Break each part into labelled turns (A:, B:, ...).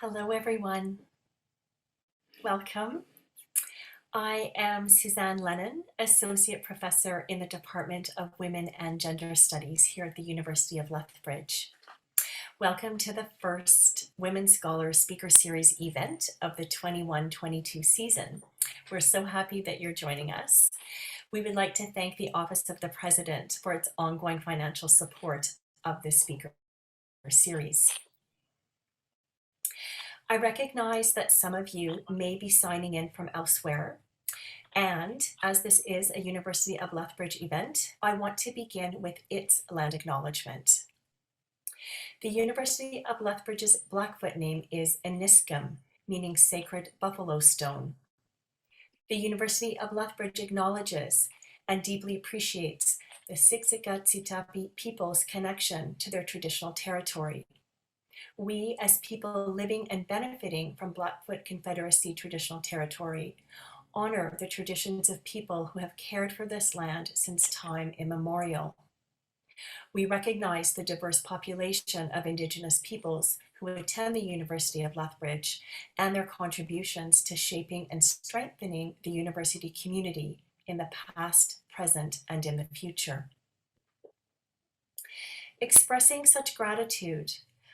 A: Hello, everyone. Welcome. I am Suzanne Lenon, Associate Professor in the Department of Women and Gender Studies here at the University of Lethbridge. Welcome to the first Women Scholars Speaker Series event of the 21-22 season. We're so happy that you're joining us. We would like to thank the Office of the President for its ongoing financial support of this speaker series. I recognize that some of you may be signing in from elsewhere, and as this is a University of Lethbridge event, I want to begin with its land acknowledgement. The University of Lethbridge's Blackfoot name is Aniskum, meaning sacred buffalo stone. The University of Lethbridge acknowledges and deeply appreciates the Siksika-Tsitapi people's connection to their traditional territory. We, as people living and benefiting from Blackfoot Confederacy traditional territory, honor the traditions of people who have cared for this land since time immemorial. We recognize the diverse population of Indigenous peoples who attend the University of Lethbridge and their contributions to shaping and strengthening the university community in the past, present, and in the future. Expressing such gratitude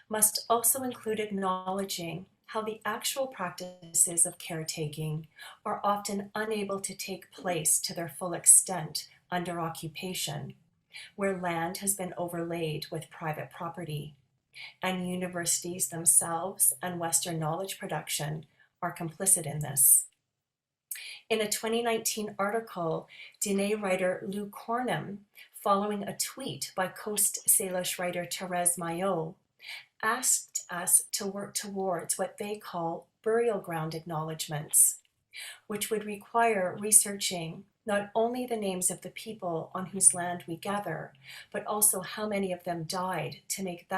A: must also include acknowledging how the actual practices of caretaking are often unable to take place to their full extent under occupation, where land has been overlaid with private property, and universities themselves and Western knowledge production are complicit in this. In a 2019 article, Dene writer Lou Cornum, following a tweet by Coast Salish writer Therese Maillot, asked us to work towards what they call burial ground acknowledgements, which would require researching not only the names of the people on whose land we gather, but also how many of them died to make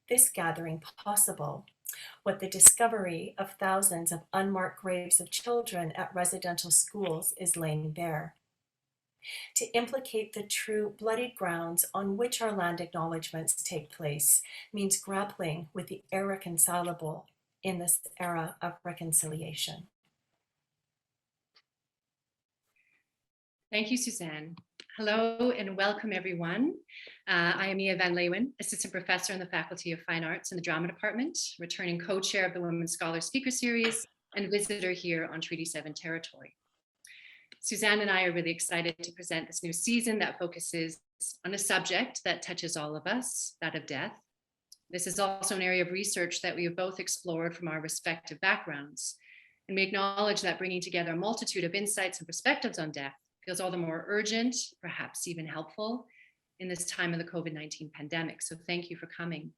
A: this gathering possible, what the discovery of thousands of unmarked graves of children at residential schools is laying bare. To implicate the true bloodied grounds on which our land acknowledgements take place means grappling with the irreconcilable in this era of reconciliation.
B: Thank you, Suzanne. Hello and welcome, everyone. I am Mia van Leeuwen, Assistant Professor in the Faculty of Fine Arts in the Drama Department, returning co-chair of the Women Scholars Speaker Series and visitor here on Treaty 7 territory. Suzanne and I are really excited to present this new season that focuses on a subject that touches all of us, that of death. This is also an area of research that we have both explored from our respective backgrounds. And we acknowledge that bringing together a multitude of insights and perspectives on death feels all the more urgent, perhaps even helpful, in this time of the COVID-19 pandemic. So thank you for coming.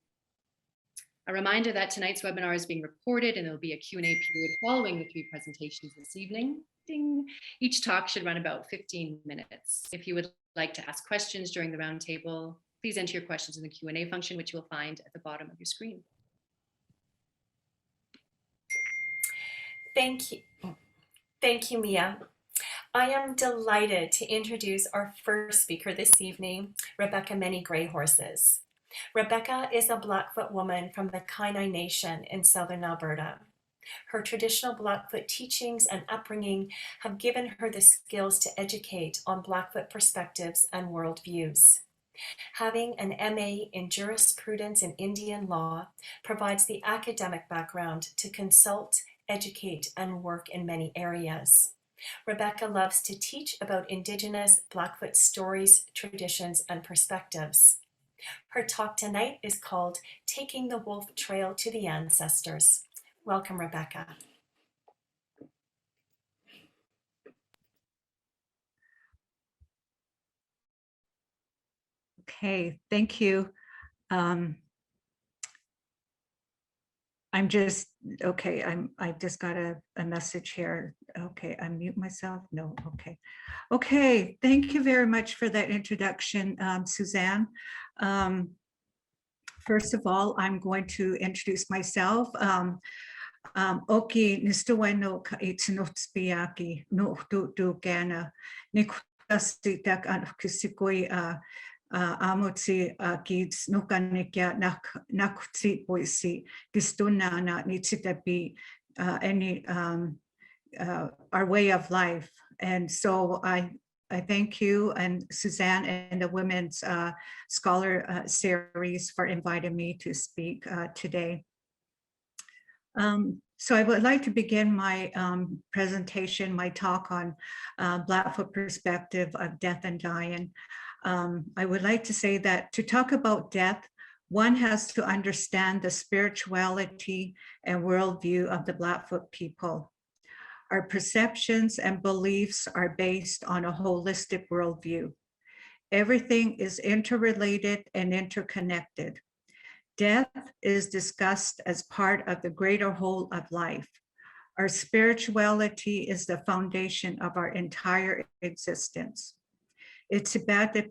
B: A reminder that tonight's webinar is being recorded and there'll be a Q&A period following the three presentations this evening. Ding. Each talk should run about 15 minutes. If you would like to ask questions during the roundtable, please enter your questions in the Q&A function, which you will find at the bottom of your screen.
A: Thank you, Mia. I am delighted to introduce our first speaker this evening, Rebecca Many Grey Horses. Rebecca is a Blackfoot woman from the Kainai Nation in southern Alberta. Her traditional Blackfoot teachings and upbringing have given her the skills to educate on Blackfoot perspectives and worldviews. Having an MA in jurisprudence and Indian law provides the academic background to consult, educate, and work in many areas. Rebecca loves to teach about Indigenous Blackfoot stories, traditions, and perspectives. Her talk tonight is called Taking the Wolf Trail to the Ancestors. Welcome, Rebecca.
C: Okay, thank you. I just got a message here. Okay, I mute myself. No, okay. Okay, thank you very much for that introduction, Suzanne. First of all, I'm going to introduce myself. Oki nistaweno ka itsinotspiaki no do gana nikutasitak an kisikoi Amutsi kids nukanikya nakutsi poisi gistuna na nitsitapi any our way of life. And so I thank you and Suzanne and the Women's Scholar Series for inviting me to speak today. So I would like to begin my presentation, my talk on Blackfoot perspective of death and dying. I would like to say that to talk about death, one has to understand the spirituality and worldview of the Blackfoot people. Our perceptions and beliefs are based on a holistic worldview. Everything is interrelated and interconnected. Death is discussed as part of the greater whole of life. Our spirituality is the foundation of our entire existence. Epidemic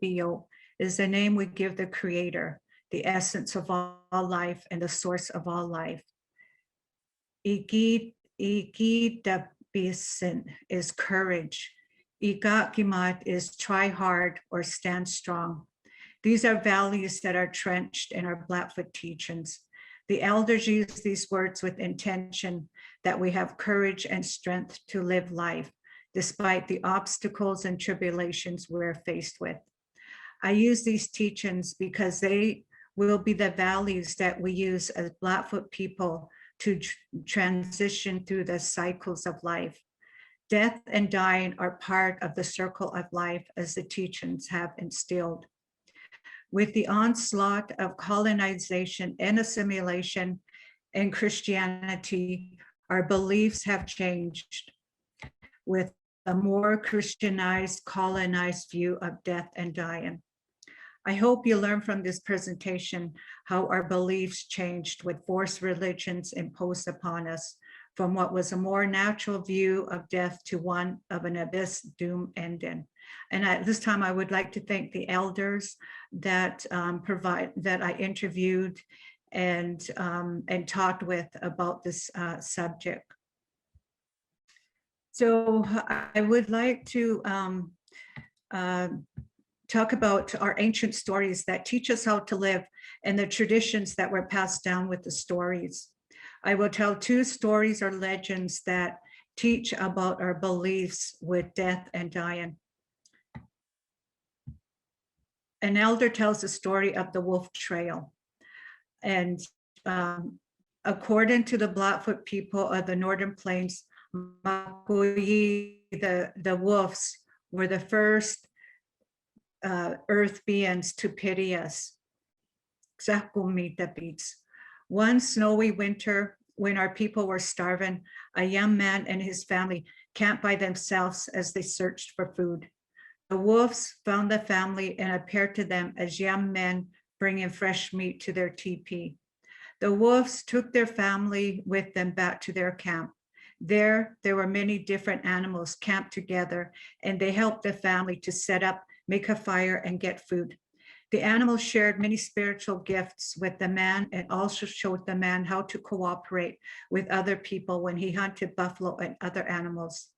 C: is the name we give the Creator, the essence of all life and the source of all life. Ikidabisin is courage. Igakimat is try hard or stand strong. These are values that are trenched in our Blackfoot teachings. The elders use these words with intention that we have courage and strength to live life, despite the obstacles and tribulations we're faced with. I use these teachings because they will be the values that we use as Blackfoot people to transition through the cycles of life. Death and dying are part of the circle of life as the teachings have instilled. With the onslaught of colonization and assimilation and Christianity, our beliefs have changed with a more Christianized, colonized view of death and dying. I hope you learn from this presentation how our beliefs changed with forced religions imposed upon us from what was a more natural view of death to one of an abyss doom ending. And at this time, I would like to thank the elders that that I interviewed and talked with about this subject. So I would like to talk about our ancient stories that teach us how to live and the traditions that were passed down with the stories. I will tell two stories or legends that teach about our beliefs with death and dying. An elder tells the story of the Wolf Trail. And according to the Blackfoot people of the Northern Plains, Makoyi, the wolves, were the first earth beings to pity us. One snowy winter, when our people were starving, a young man and his family camped by themselves as they searched for food. The wolves found the family and appeared to them as young men bringing fresh meat to their teepee. The wolves took their family with them back to their camp. There were many different animals camped together, and they helped the family to set up, make a fire, and get food. The animals shared many spiritual gifts with the man and also showed the man how to cooperate with other people when he hunted buffalo and other animals.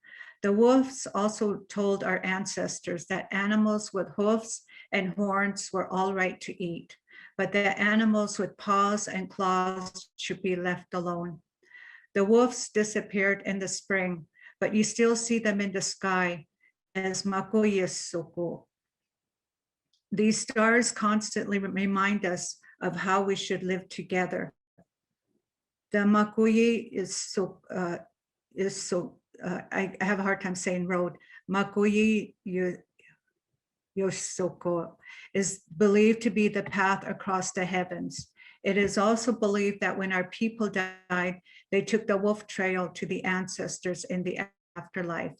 C: The wolves also told our ancestors that animals with hoofs and horns were all right to eat, but that animals with paws and claws should be left alone. The wolves disappeared in the spring, but you still see them in the sky as makoyesoko. These stars constantly remind us of how we should live together. The makoye I have a hard time saying road. Makoye Yosoko is believed to be the path across the heavens. It is also believed that when our people died, they took the wolf trail to the ancestors in the afterlife.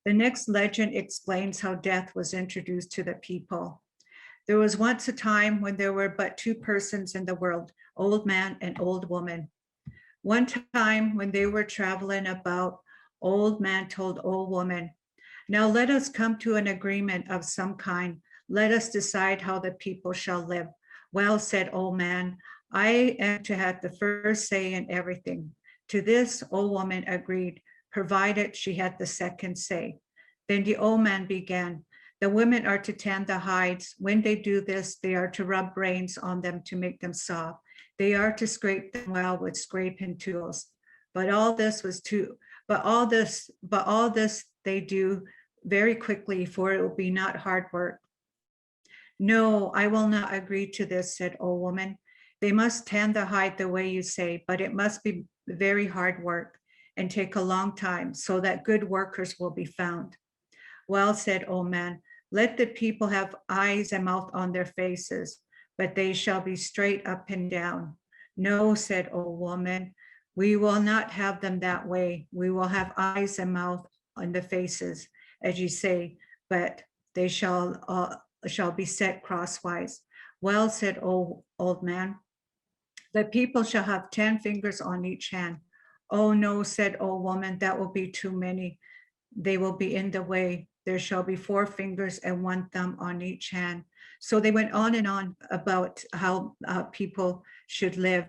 C: The next legend explains how death was introduced to the people. There was once a time when there were but two persons in the world, old man and old woman. One time when they were traveling about, old man told old woman, "Now let us come to an agreement of some kind. Let us decide how the people shall live." "Well," said old man, "I am to have the first say in everything." To this, old woman agreed, provided she had the second say. Then the old man began, The women are to tend the hides. When they do this, they are to rub brains on them to make them soft. They are to scrape them well with scraping tools. But all this they do very quickly, for it will be not hard work. No, I will not agree to this, said old woman. They must tend the hide the way you say, but it must be very hard work and take a long time so that good workers will be found. Well, said old man, let the people have eyes and mouth on their faces, but they shall be straight up and down. No, said old woman, we will not have them that way. We will have eyes and mouth on the faces, as you say, but they shall be set crosswise. Well, said old man, the people shall have 10 fingers on each hand. Oh no, said old woman, that will be too many. They will be in the way. There shall be 4 fingers and 1 thumb on each hand. So they went on and on about how people should live.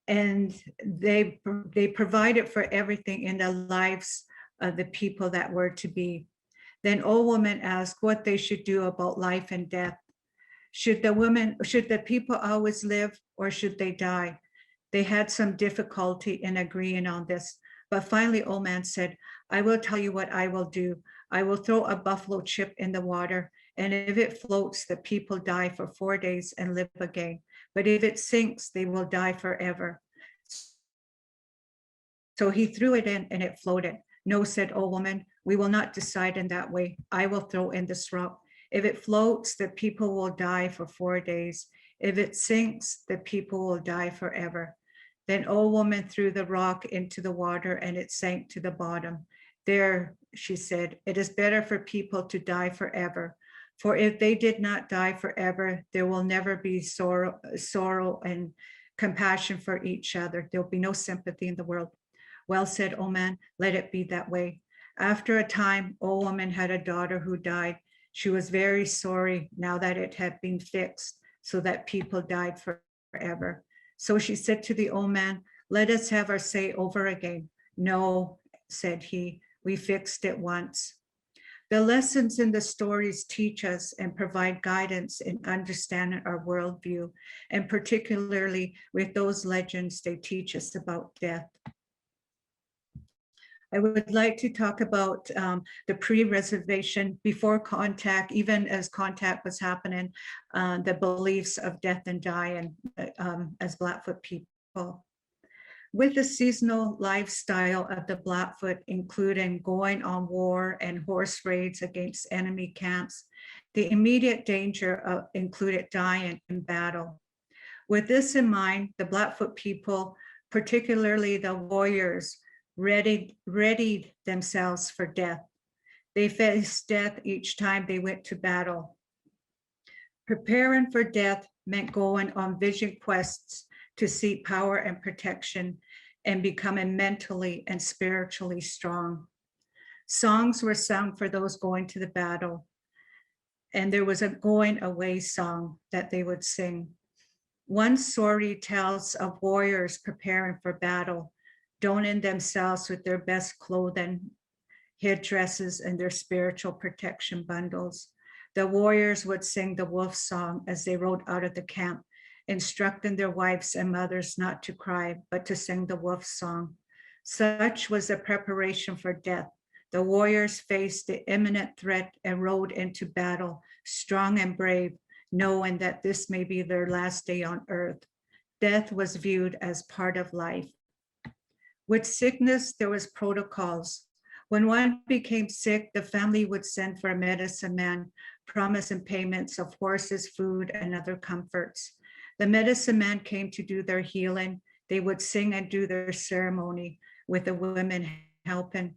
C: And they provided for everything in the lives of the people that were to be. Then old woman asked what they should do about life and death. Should the people always live, or should they die? They had some difficulty in agreeing on this, but finally old man said, I will tell you what I will do. I will throw a buffalo chip in the water, and if it floats, the people die for 4 days and live again. But if it sinks, they will die forever. So he threw it in and it floated. No, said old woman, we will not decide in that way. I will throw in this rock. If it floats, the people will die for 4 days. If it sinks, the people will die forever. Then old woman threw the rock into the water and it sank to the bottom. There, she said, it is better for people to die forever. For if they did not die forever, there will never be sorrow and compassion for each other. There will be no sympathy in the world. Well, said old man, let it be that way. After a time, old woman had a daughter who died. She was very sorry now that it had been fixed so that people died forever. So she said to the old man, let us have our say over again. No, said he, we fixed it once. The lessons in the stories teach us and provide guidance in understanding our worldview, and particularly with those legends, they teach us about death. I would like to talk about the pre-reservation, before contact, even as contact was happening, the beliefs of death and dying as Blackfoot people. With the seasonal lifestyle of the Blackfoot, including going on war and horse raids against enemy camps, the immediate danger included dying in battle. With this in mind, the Blackfoot people, particularly the warriors, readied themselves for death. They faced death each time they went to battle. Preparing for death meant going on vision quests to seek power and protection and becoming mentally and spiritually strong. Songs were sung for those going to the battle, and there was a going away song that they would sing. One story tells of warriors preparing for battle, donning themselves with their best clothing, headdresses, and their spiritual protection bundles. The warriors would sing the wolf song as they rode out of the camp, instructing their wives and mothers not to cry, but to sing the wolf song. Such was the preparation for death. The warriors faced the imminent threat and rode into battle, strong and brave, knowing that this may be their last day on earth. Death was viewed as part of life. With sickness, there was protocols. When one became sick, the family would send for a medicine man, promising payments of horses, food, and other comforts. The medicine man came to do their healing. They would sing and do their ceremony with the women helping.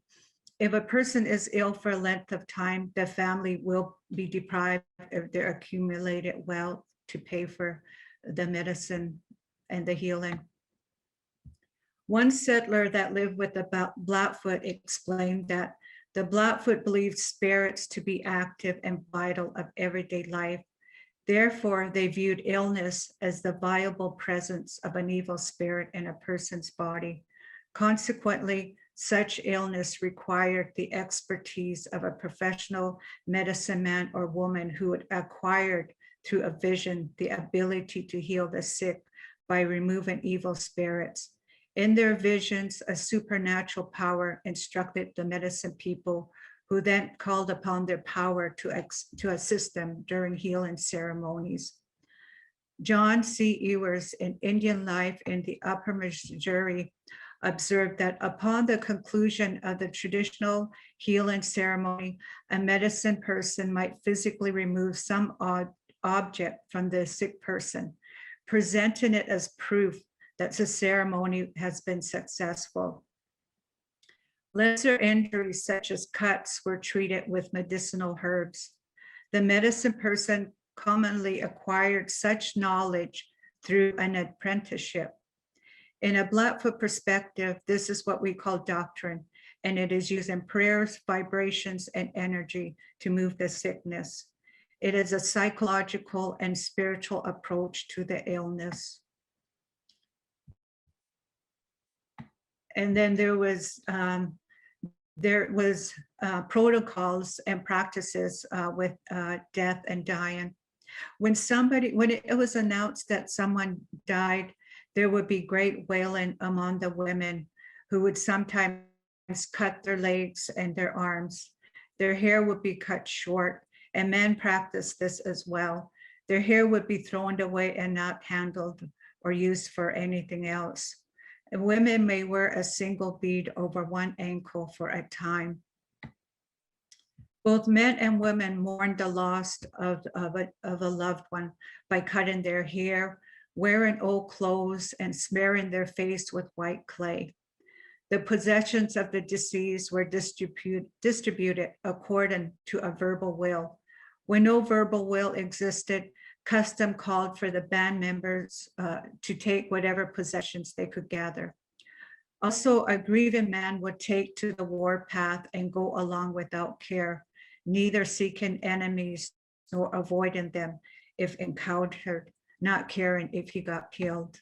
C: If a person is ill for a length of time, the family will be deprived of their accumulated wealth to pay for the medicine and the healing. One settler that lived with the Blackfoot explained that the Blackfoot believed spirits to be active and vital of everyday life. Therefore, they viewed illness as the viable presence of an evil spirit in a person's body. Consequently, Such illness required the expertise of a professional medicine man or woman who had acquired through a vision the ability to heal the sick by removing evil spirits. In their visions, a supernatural power instructed the medicine people, who then called upon their power to assist them during healing ceremonies. John C. Ewers in Indian Life in the Upper Missouri observed that upon the conclusion of the traditional healing ceremony, a medicine person might physically remove some object from the sick person, presenting it as proof that the ceremony has been successful. Lesser injuries such as cuts were treated with medicinal herbs. The medicine person commonly acquired such knowledge through an apprenticeship. In a Blackfoot perspective, this is what we call doctrine, and it is using prayers, vibrations, and energy to move the sickness. It is a psychological and spiritual approach to the illness. And then there was protocols and practices with death and dying. When it was announced that someone died, there would be great wailing among the women, who would sometimes cut their legs and their arms. Their hair would be cut short, and men practiced this as well. Their hair would be thrown away and not handled or used for anything else. And women may wear a single bead over one ankle for a time. Both men and women mourned the loss of a loved one by cutting their hair, wearing old clothes, and smearing their face with white clay. The possessions of the deceased were distributed according to a verbal will. When no verbal will existed, custom called for the band members to take whatever possessions they could gather. Also, a grieving man would take to the war path and go along without care, neither seeking enemies nor avoiding them if encountered, not caring if he got killed.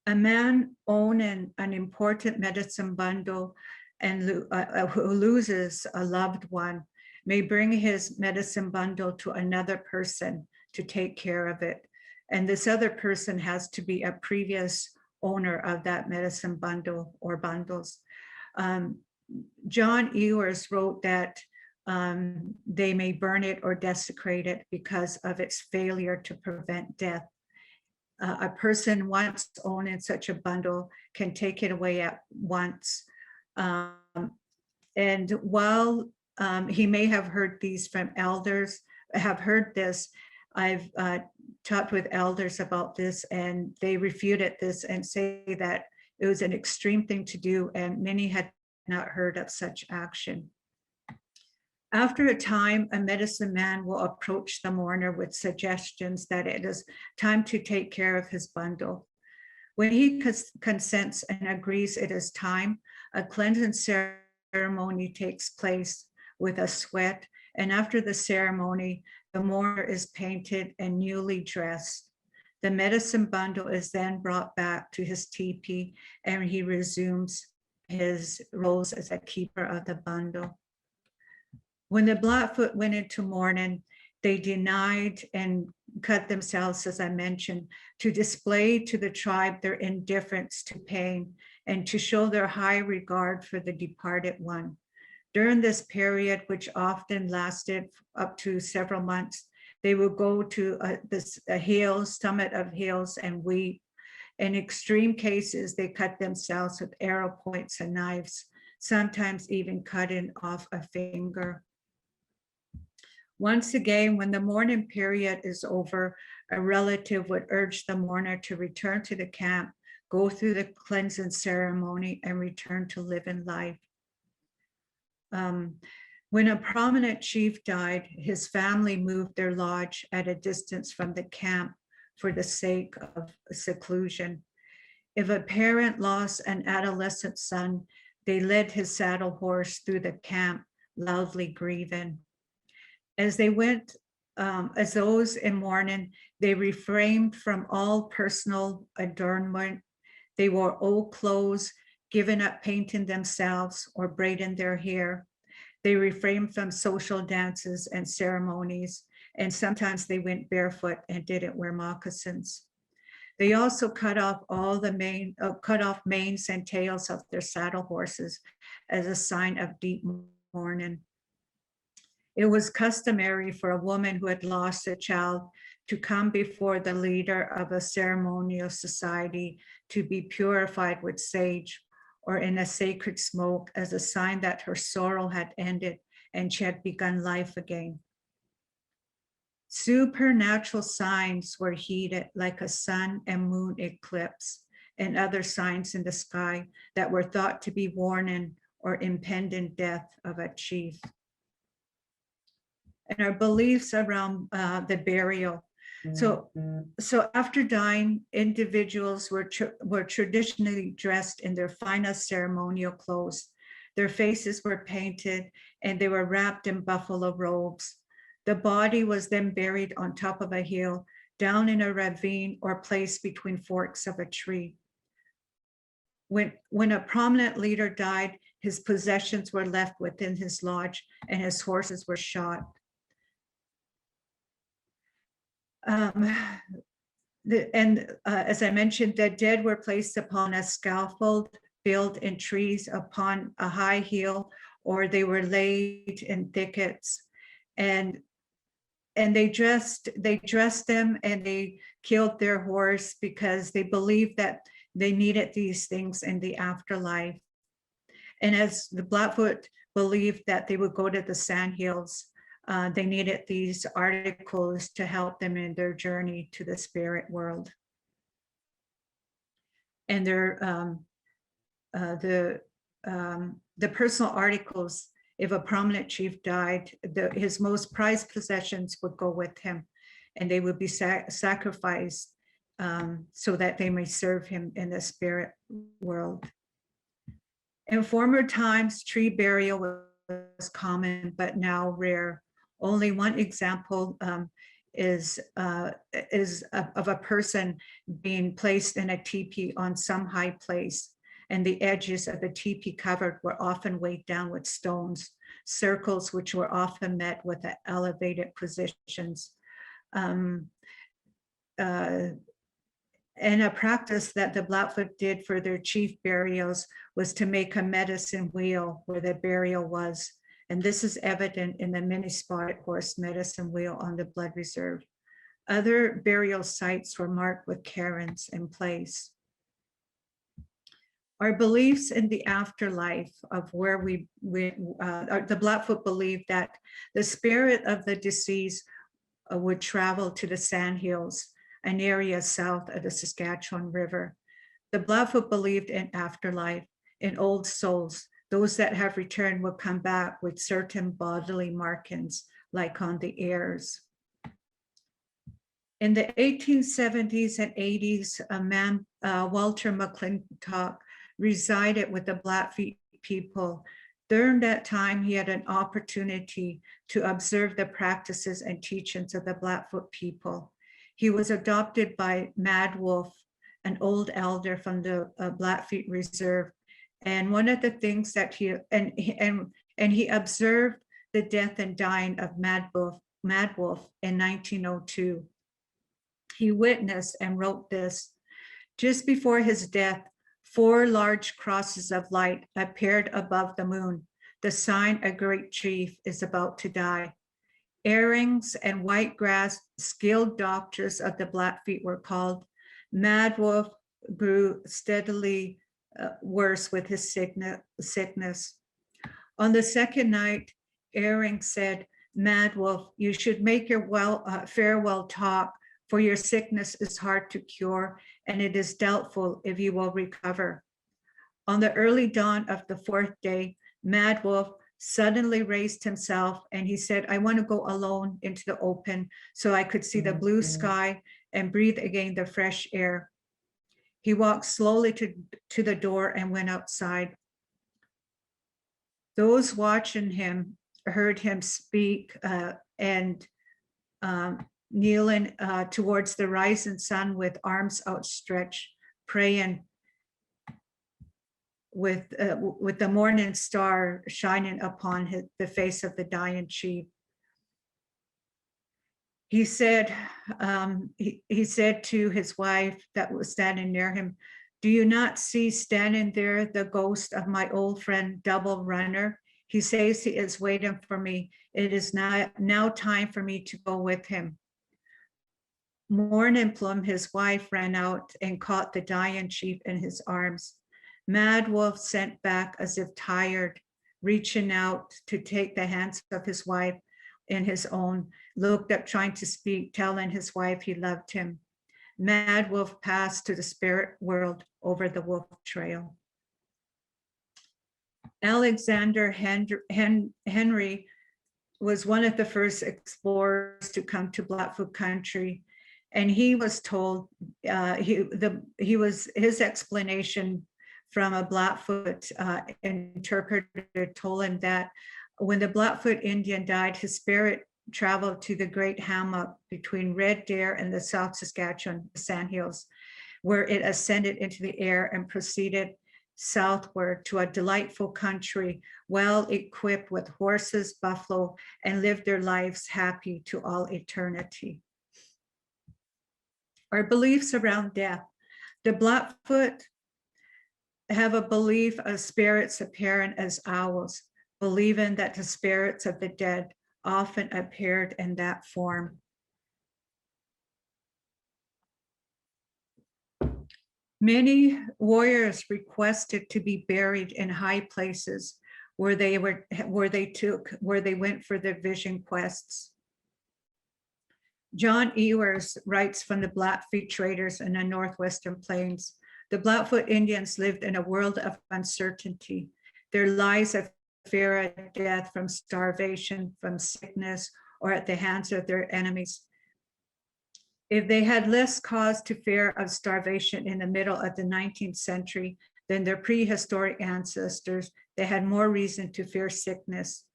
C: A man owning an important medicine bundle and who loses a loved one may bring his medicine bundle to another person to take care of it. And this other person has to be a previous owner of that medicine bundle or bundles. John Ewers wrote that they may burn it or desecrate it because of its failure to prevent death. A person once owning such a bundle can take it away at once. And while he may have heard these from elders, have heard this, I've talked with elders about this, and they refuted this and say that it was an extreme thing to do, and many had not heard of such action. After a time, a medicine man will approach the mourner with suggestions that it is time to take care of his bundle. When he consents and agrees it is time, a cleansing ceremony takes place with a sweat, and after the ceremony, the mourner is painted and newly dressed. The medicine bundle is then brought back to his teepee, and he resumes his roles as a keeper of the bundle. When the Blackfoot went into mourning, they denied and cut themselves, as I mentioned, to display to the tribe their indifference to pain and to show their high regard for the departed one. During this period, which often lasted up to several months, they would go to the hills, summit of hills, and weep. In extreme cases, they cut themselves with arrow points and knives, sometimes even cutting off a finger. Once again, when the mourning period is over, a relative would urge the mourner to return to the camp, go through the cleansing ceremony, and return to living life. When a prominent chief died, his family moved their lodge at a distance from the camp for the sake of seclusion. If a parent lost an adolescent son, they led his saddle horse through the camp, loudly grieving. As they went, as those in mourning, they refrained from all personal adornment. They wore old clothes, given up painting themselves or braiding their hair. They refrained from social dances and ceremonies, and sometimes they went barefoot and didn't wear moccasins. They also cut off manes and tails of their saddle horses as a sign of deep mourning. It was customary for a woman who had lost a child to come before the leader of a ceremonial society to be purified with sage or in a sacred smoke as a sign that her sorrow had ended and she had begun life again. Supernatural signs were heeded, like a sun and moon eclipse and other signs in the sky that were thought to be warning or impending death of a chief. And our beliefs around the burial. So after dying, individuals were traditionally dressed in their finest ceremonial clothes. Their faces were painted and they were wrapped in buffalo robes. The body was then buried on top of a hill, down in a ravine, or placed between forks of a tree. When a prominent leader died, his possessions were left within his lodge and his horses were shot. As I mentioned, the dead were placed upon a scaffold built in trees upon a high hill, or they were laid in thickets. And they dressed them and they killed their horse because they believed that they needed these things in the afterlife. And as the Blackfoot believed that they would go to the sandhills, they needed these articles to help them in their journey to the spirit world. And the personal articles, if a prominent chief died, his most prized possessions would go with him, and they would be sacrificed so that they may serve him in the spirit world. In former times, tree burial was common, but now rare. Only one example is of a person being placed in a teepee on some high place, and the edges of the teepee covered were often weighed down with stones, circles which were often met with elevated positions. And a practice that the Blackfoot did for their chief burials was to make a medicine wheel where the burial was. And this is evident in the mini spotted horse medicine wheel on the blood reserve. Other burial sites were marked with cairns in place. Our beliefs in the afterlife of where the Blackfoot believed that the spirit of the deceased would travel to the sandhills, an area south of the Saskatchewan River. The Blackfoot believed in afterlife, in old souls. Those that have returned will come back with certain bodily markings, like on the ears. In the 1870s and 80s, a man, Walter McClintock, resided with the Blackfeet people. During that time, he had an opportunity to observe the practices and teachings of the Blackfoot people. He was adopted by Mad Wolf, an old elder from the Blackfeet Reserve. And one of the things that he observed the death and dying of Mad Wolf in 1902. He witnessed and wrote this: just before his death, 4 large crosses of light appeared above the moon, the sign a great chief is about to die. Earrings and white grass, skilled doctors of the Blackfeet were called. Mad Wolf grew steadily worse with his sickness. On the second night, Earring said, Mad Wolf, you should make your farewell talk, for your sickness is hard to cure, and it is doubtful if you will recover. On the early dawn of the 4th day, Mad Wolf suddenly raised himself and he said, I want to go alone into the open so I could see the blue sky and breathe again the fresh air. He walked slowly to the door and went outside. Those watching him heard him speak and kneeling towards the rising sun with arms outstretched, praying. with the morning star shining upon the face of the dying chief. He said, he said to his wife that was standing near him, "Do you not see standing there the ghost of my old friend Double Runner? He says he is waiting for me. It is now time for me to go with him." Morning Plum, his wife, ran out and caught the dying chief in his arms. Mad Wolf sent back as if tired, reaching out to take the hands of his wife in his own, looked up trying to speak, telling his wife he loved him. Mad Wolf passed to the spirit world over the wolf trail. Alexander Henry was one of the first explorers to come to Blackfoot country, and he was told his explanation from a Blackfoot interpreter told him that when the Blackfoot Indian died, his spirit traveled to the Great Hammock between Red Deer and the South Saskatchewan Sandhills, where it ascended into the air and proceeded southward to a delightful country, well equipped with horses, buffalo, and lived their lives happy to all eternity. Our beliefs around death. The Blackfoot have a belief of spirits appearing as owls, believing that the spirits of the dead often appeared in that form. Many warriors requested to be buried in high places where they went for their vision quests. John Ewers writes from the Blackfeet traders in the Northwestern Plains. The Blackfoot Indians lived in a world of uncertainty. Their lives of fear of death from starvation, from sickness, or at the hands of their enemies. If they had less cause to fear of starvation in the middle of the 19th century than their prehistoric ancestors, they had more reason to fear sickness.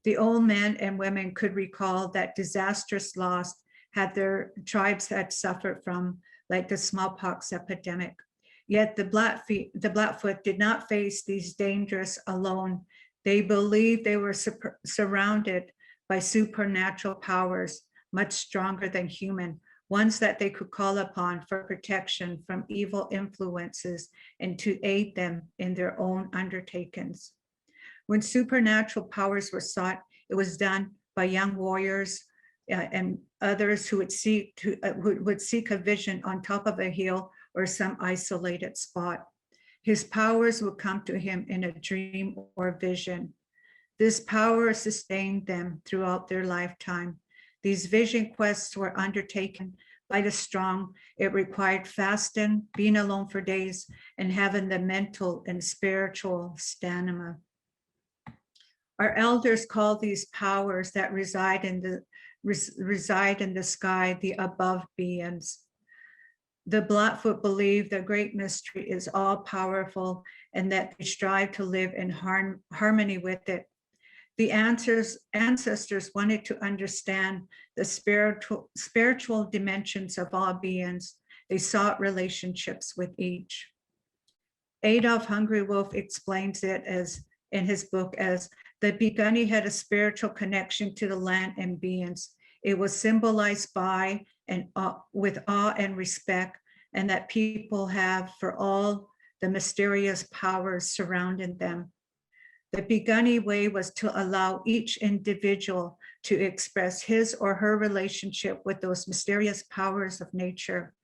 C: The old men and women could recall that disastrous loss had their tribes had suffered from, like the smallpox epidemic. Yet the Blackfoot did not face these dangers alone. They believed they were surrounded by supernatural powers, much stronger than human, ones that they could call upon for protection from evil influences and to aid them in their own undertakings. When supernatural powers were sought, it was done by young warriors and others who would seek a vision on top of a hill or some isolated spot. His powers would come to him in a dream or vision. This power sustained them throughout their lifetime. These vision quests were undertaken by the strong. It required fasting, being alone for days, and having the mental and spiritual stamina. Our elders call these powers that reside in the sky the above beings. The Blackfoot believe the great mystery is all powerful and that they strive to live in harmony with it. The ancestors wanted to understand the spiritual dimensions of all beings. They sought relationships with each. Adolf Hungry Wolf explains it as in his book as the Piikani had a spiritual connection to the land and beings. It was symbolized by and with awe and respect, and that people have for all the mysterious powers surrounding them. The Piikani way was to allow each individual to express his or her relationship with those mysterious powers of nature.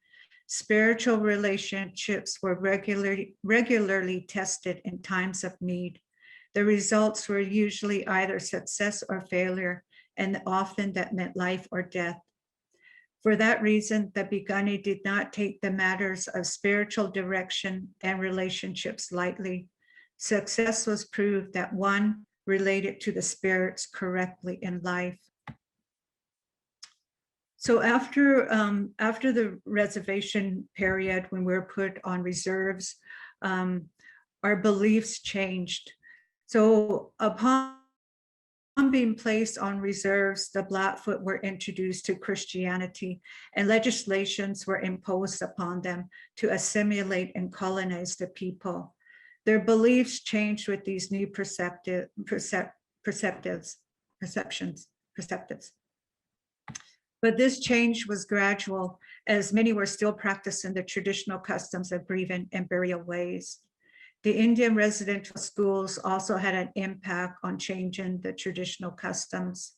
C: Spiritual relationships were regularly tested in times of need. The results were usually either success or failure, and often that meant life or death. For that reason, the Piikani did not take the matters of spiritual direction and relationships lightly. Success was proved that one related to the spirits correctly in life. So after the reservation period, when we were put on reserves, our beliefs changed. So upon being placed on reserves, the Blackfoot were introduced to Christianity, and legislations were imposed upon them to assimilate and colonize the people. Their beliefs changed with these new perceptions. But this change was gradual, as many were still practicing the traditional customs of grieving and burial ways. The Indian residential schools also had an impact on changing the traditional customs.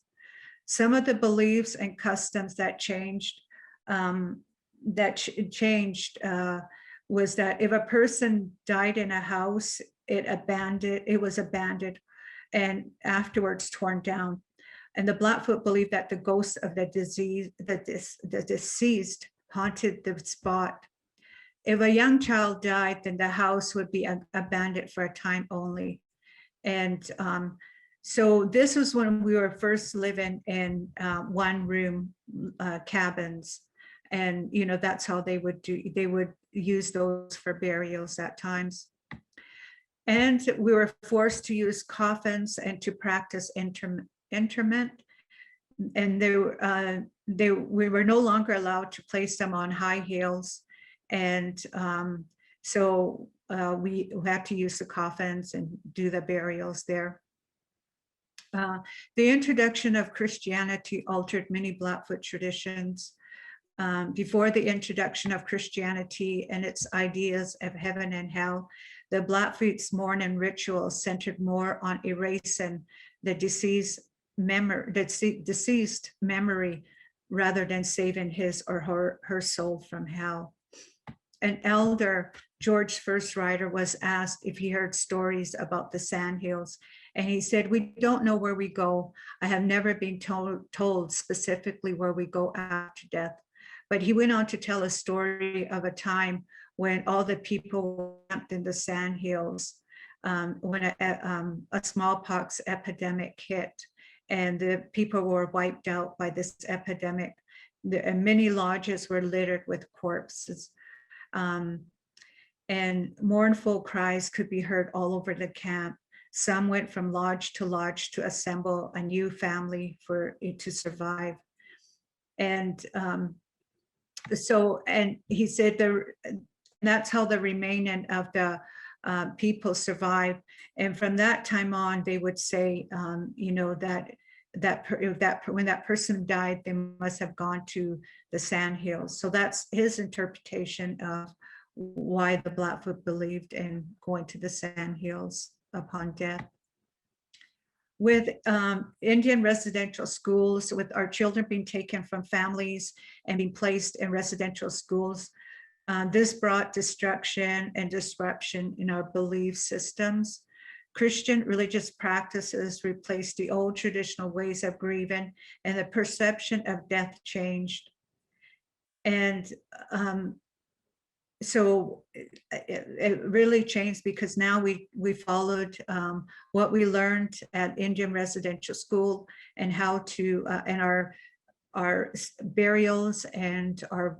C: Some of the beliefs and customs that changed was that if a person died in a house, it was abandoned and afterwards torn down. And the Blackfoot believed that the ghosts of the deceased haunted the spot. If a young child died, then the house would be abandoned for a time only. And so this was when we were first living in one-room cabins. And, you know, that's how they would use those for burials at times. And we were forced to use coffins and to practice interment. And we were no longer allowed to place them on high heels. And so we had to use the coffins and do the burials there. The introduction of Christianity altered many Blackfoot traditions. Before the introduction of Christianity and its ideas of heaven and hell, the Blackfoot's mourning rituals centered more on erasing the deceased memory rather than saving his or her soul from hell. An elder, George First Rider, was asked if he heard stories about the Sandhills, and he said, "We don't know where we go. I have never been told specifically where we go after death." But he went on to tell a story of a time when all the people were camped in the Sandhills when a smallpox epidemic hit, and the people were wiped out by this epidemic. Many lodges were littered with corpses. And mournful cries could be heard all over the camp. Some went from lodge to assemble a new family for it to survive. And and he said that's how the remaining of the people survived. And from that time on, they would say, you know, that when that person died, they must have gone to the Sandhills. So that's his interpretation of why the Blackfoot believed in going to the Sandhills upon death. With Indian residential schools, with our children being taken from families and being placed in residential schools, this brought destruction and disruption in our belief systems. Christian religious practices replaced the old traditional ways of grieving, and the perception of death changed. And so it really changed, because now we followed what we learned at Indian residential school, and how to and our burials and our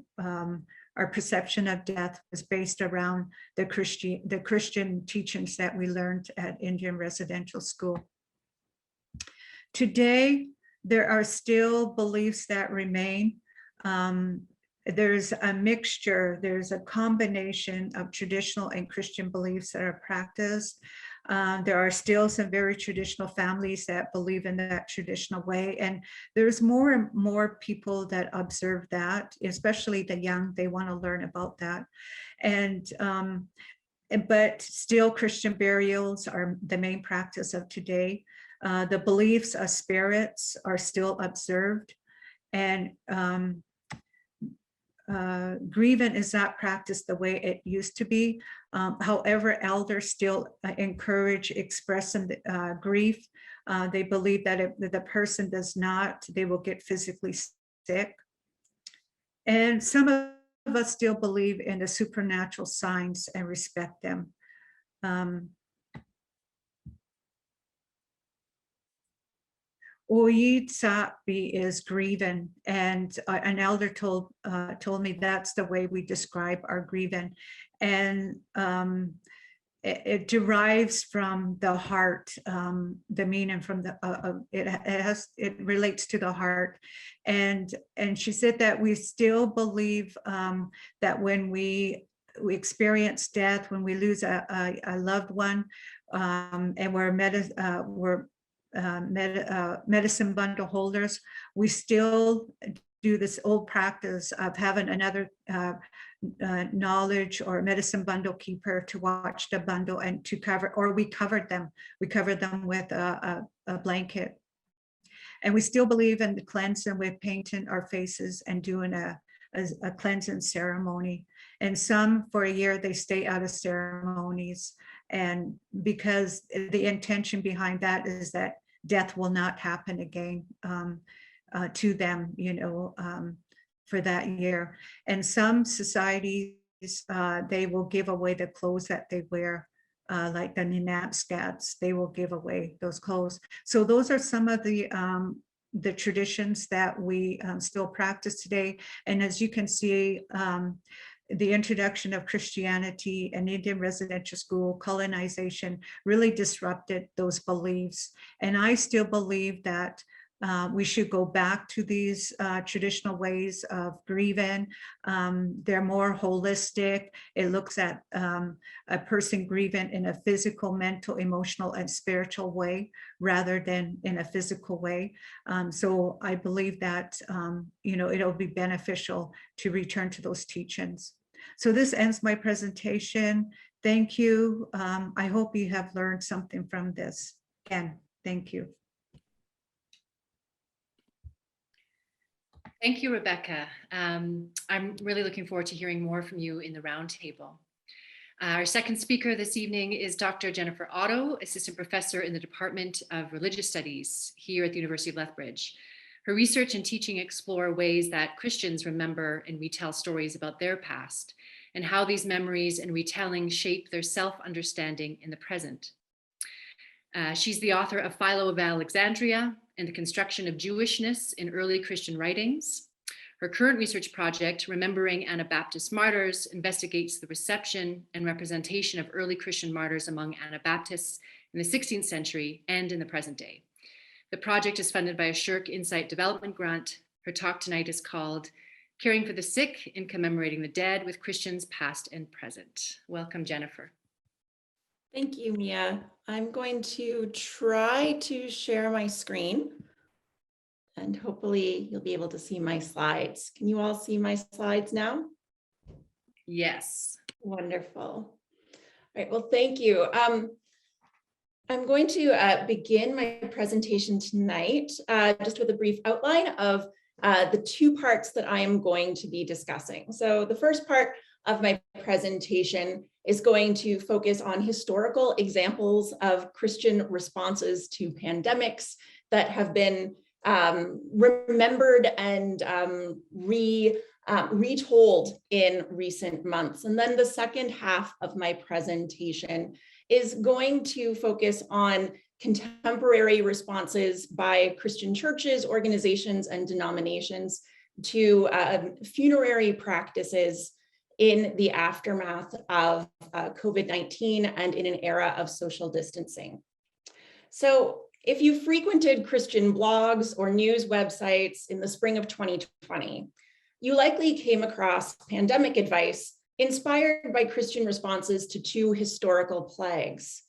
C: perception of death was based around the Christian teachings that we learned at Indian residential school. Today, there are still beliefs that remain. There's a mixture, there's a combination of traditional and Christian beliefs that are practiced. There are still some very traditional families that believe in that traditional way. And there's more and more people that observe that, especially the young, they want to learn about that. And but still Christian burials are the main practice of today. The beliefs of spirits are still observed. And grieving is not practiced the way it used to be. However, elders still encourage expressing grief. They believe that if the person does not, they will get physically sick. And some of us still believe in the supernatural signs and respect them. Oyid Sapi is grieving, and an elder told me that's the way we describe our grieving, and it derives from the heart. The meaning from the it relates to the heart, and she said that we still believe that when we we experience death, when we lose a loved one, and we're medicine bundle holders, we still do this old practice of having another knowledge or medicine bundle keeper to watch the bundle and to cover, or we covered them with a blanket. And we still believe in the cleansing with painting our faces and doing a cleansing ceremony. And some, for a year, they stay out of ceremonies. And because the intention behind that is that death will not happen again to them, for that year. And some societies, they will give away the clothes that they wear, like the Ninapskats, they will give away those clothes. So those are some of the traditions that we still practice today. And as you can see, the introduction of Christianity and Indian residential school, colonization really disrupted those beliefs. And I still believe that we should go back to these traditional ways of grieving. They're more holistic. It looks at a person grieving in a physical, mental, emotional, and spiritual way rather than in a physical way. So I believe that it'll be beneficial to return to those teachings. So this ends my presentation. Thank you. I hope you have learned something from this. Again, thank you.
B: Thank you, Rebecca. I'm really looking forward to hearing more from you in the roundtable. Our second speaker this evening is Dr. Jennifer Otto, Assistant Professor in the Department of Religious Studies here at the University of Lethbridge. Her research and teaching explore ways that Christians remember and retell stories about their past, and how these memories and retelling shape their self-understanding in the present. She's the author of Philo of Alexandria and the Construction of Jewishness in Early Christian Writings. Her current research project, Remembering Anabaptist Martyrs, investigates the reception and representation of early Christian martyrs among Anabaptists in the 16th century and in the present day. The project is funded by a Shirk Insight Development Grant. Her talk tonight is called Caring for the Sick and Commemorating the Dead with Christians Past and Present. Welcome, Jennifer.
D: Thank you, Mia. I'm going to try to share my screen and hopefully you'll be able to see my slides. Can you all see my slides now?
B: Yes.
D: Wonderful. All right, well, thank you. I'm going to begin my presentation tonight just with a brief outline of the two parts that I am going to be discussing. So the first part of my presentation is going to focus on historical examples of Christian responses to pandemics that have been remembered and retold in recent months. And then the second half of my presentation is going to focus on contemporary responses by Christian churches, organizations, and denominations to funerary practices in the aftermath of COVID-19 and in an era of social distancing. So if you frequented Christian blogs or news websites in the spring of 2020, you likely came across pandemic advice inspired by Christian responses to two historical plagues.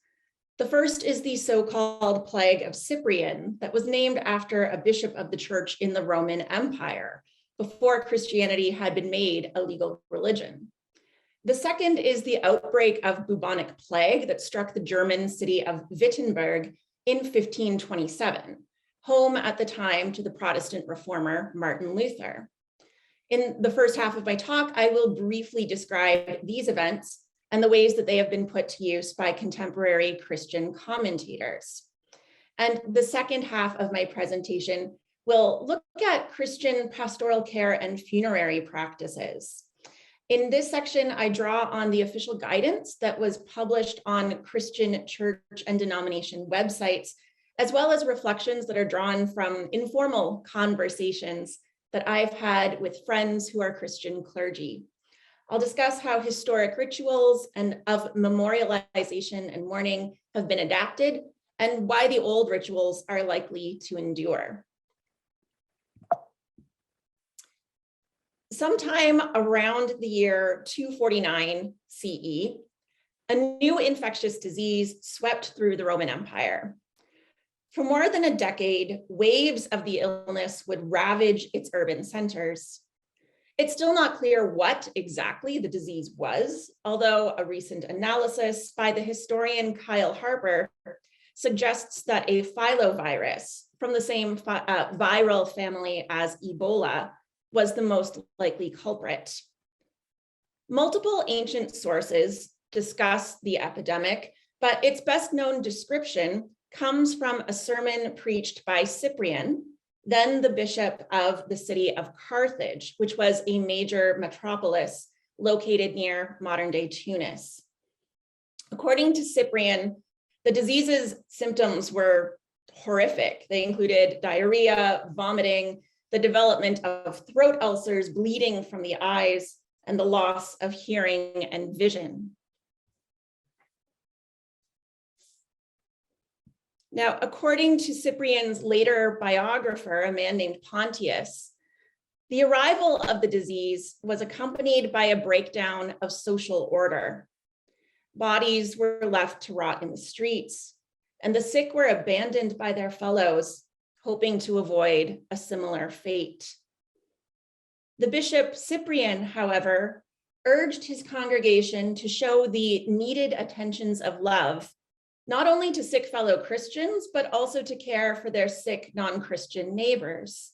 D: The first is the so-called plague of Cyprian that was named after a bishop of the church in the Roman Empire, before Christianity had been made a legal religion. The second is the outbreak of bubonic plague that struck the German city of Wittenberg in 1527, home at the time to the Protestant reformer Martin Luther. In the first half of my talk, I will briefly describe these events and the ways that they have been put to use by contemporary Christian commentators. And the second half of my presentation will look at Christian pastoral care and funerary practices. In this section, I draw on the official guidance that was published on Christian church and denomination websites, as well as reflections that are drawn from informal conversations that I've had with friends who are Christian clergy. I'll discuss how historic rituals and of memorialization and mourning have been adapted and why the old rituals are likely to endure. Sometime around the year 249 CE, a new infectious disease swept through the Roman Empire. For more than a decade, waves of the illness would ravage its urban centers. It's still not clear what exactly the disease was, although a recent analysis by the historian Kyle Harper suggests that a filovirus from the same viral family as Ebola was the most likely culprit. Multiple ancient sources discuss the epidemic, but its best known description comes from a sermon preached by Cyprian, then the bishop of the city of Carthage, which was a major metropolis located near modern-day Tunis. According to Cyprian, the disease's symptoms were horrific. They included diarrhea, vomiting, the development of throat ulcers, bleeding from the eyes, and the loss of hearing and vision. Now, according to Cyprian's later biographer, a man named Pontius, the arrival of the disease was accompanied by a breakdown of social order. Bodies were left to rot in the streets, and the sick were abandoned by their fellows, hoping to avoid a similar fate. The bishop Cyprian, however, urged his congregation to show the needed attentions of love, not only to sick fellow Christians, but also to care for their sick non-Christian neighbors.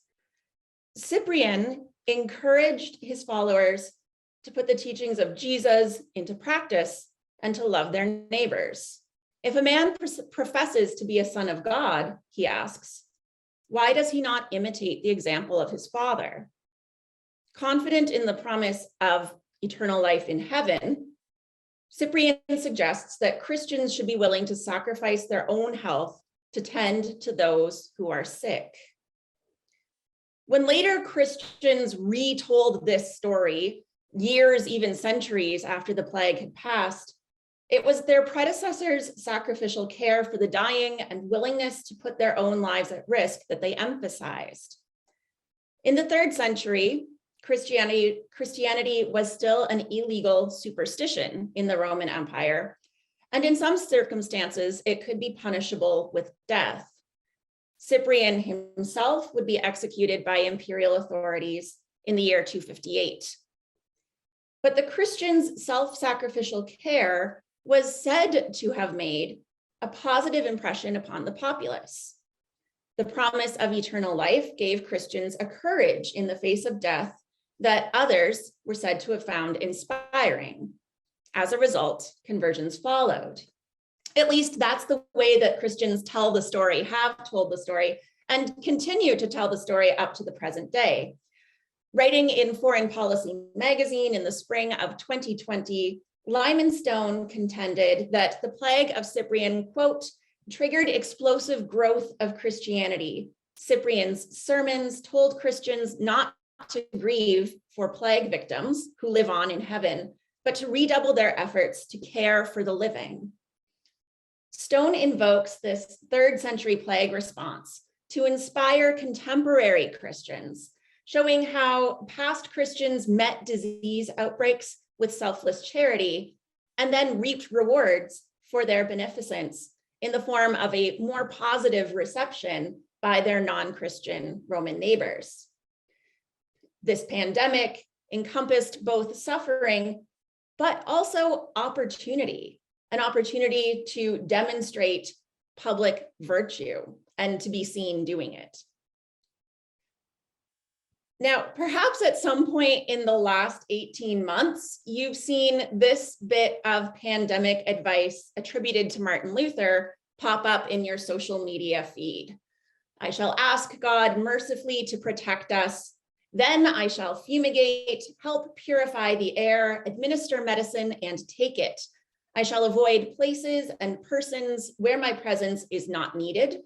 D: Cyprian encouraged his followers to put the teachings of Jesus into practice and to love their neighbors. If a man professes to be a son of God, he asks, why does he not imitate the example of his father? Confident in the promise of eternal life in heaven, Cyprian suggests that Christians should be willing to sacrifice their own health to tend to those who are sick. When later Christians retold this story, years, even centuries after the plague had passed, it was their predecessors' sacrificial care for the dying and willingness to put their own lives at risk that they emphasized. In the 3rd century, Christianity was still an illegal superstition in the Roman Empire, and in some circumstances, it could be punishable with death. Cyprian himself would be executed by imperial authorities in the year 258. But the Christians' self-sacrificial care was said to have made a positive impression upon the populace. The promise of eternal life gave Christians a courage in the face of death that others were said to have found inspiring. As a result, conversions followed. At least that's the way that Christians tell the story, have told the story, and continue to tell the story up to the present day. Writing in Foreign Policy magazine in the spring of 2020, Lyman Stone contended that the plague of Cyprian, quote, triggered explosive growth of Christianity. Cyprian's sermons told Christians not to grieve for plague victims who live on in heaven, but to redouble their efforts to care for the living. Stone invokes this 3rd century plague response to inspire contemporary Christians, showing how past Christians met disease outbreaks with selfless charity and then reaped rewards for their beneficence in the form of a more positive reception by their non-Christian Roman neighbors. This pandemic encompassed both suffering, but also opportunity, an opportunity to demonstrate public virtue and to be seen doing it. Now, perhaps at some point in the last 18 months, you've seen this bit of pandemic advice attributed to Martin Luther pop up in your social media feed. I shall ask God mercifully to protect us. Then I shall fumigate, help purify the air, administer medicine, and take it. I shall avoid places and persons where my presence is not needed,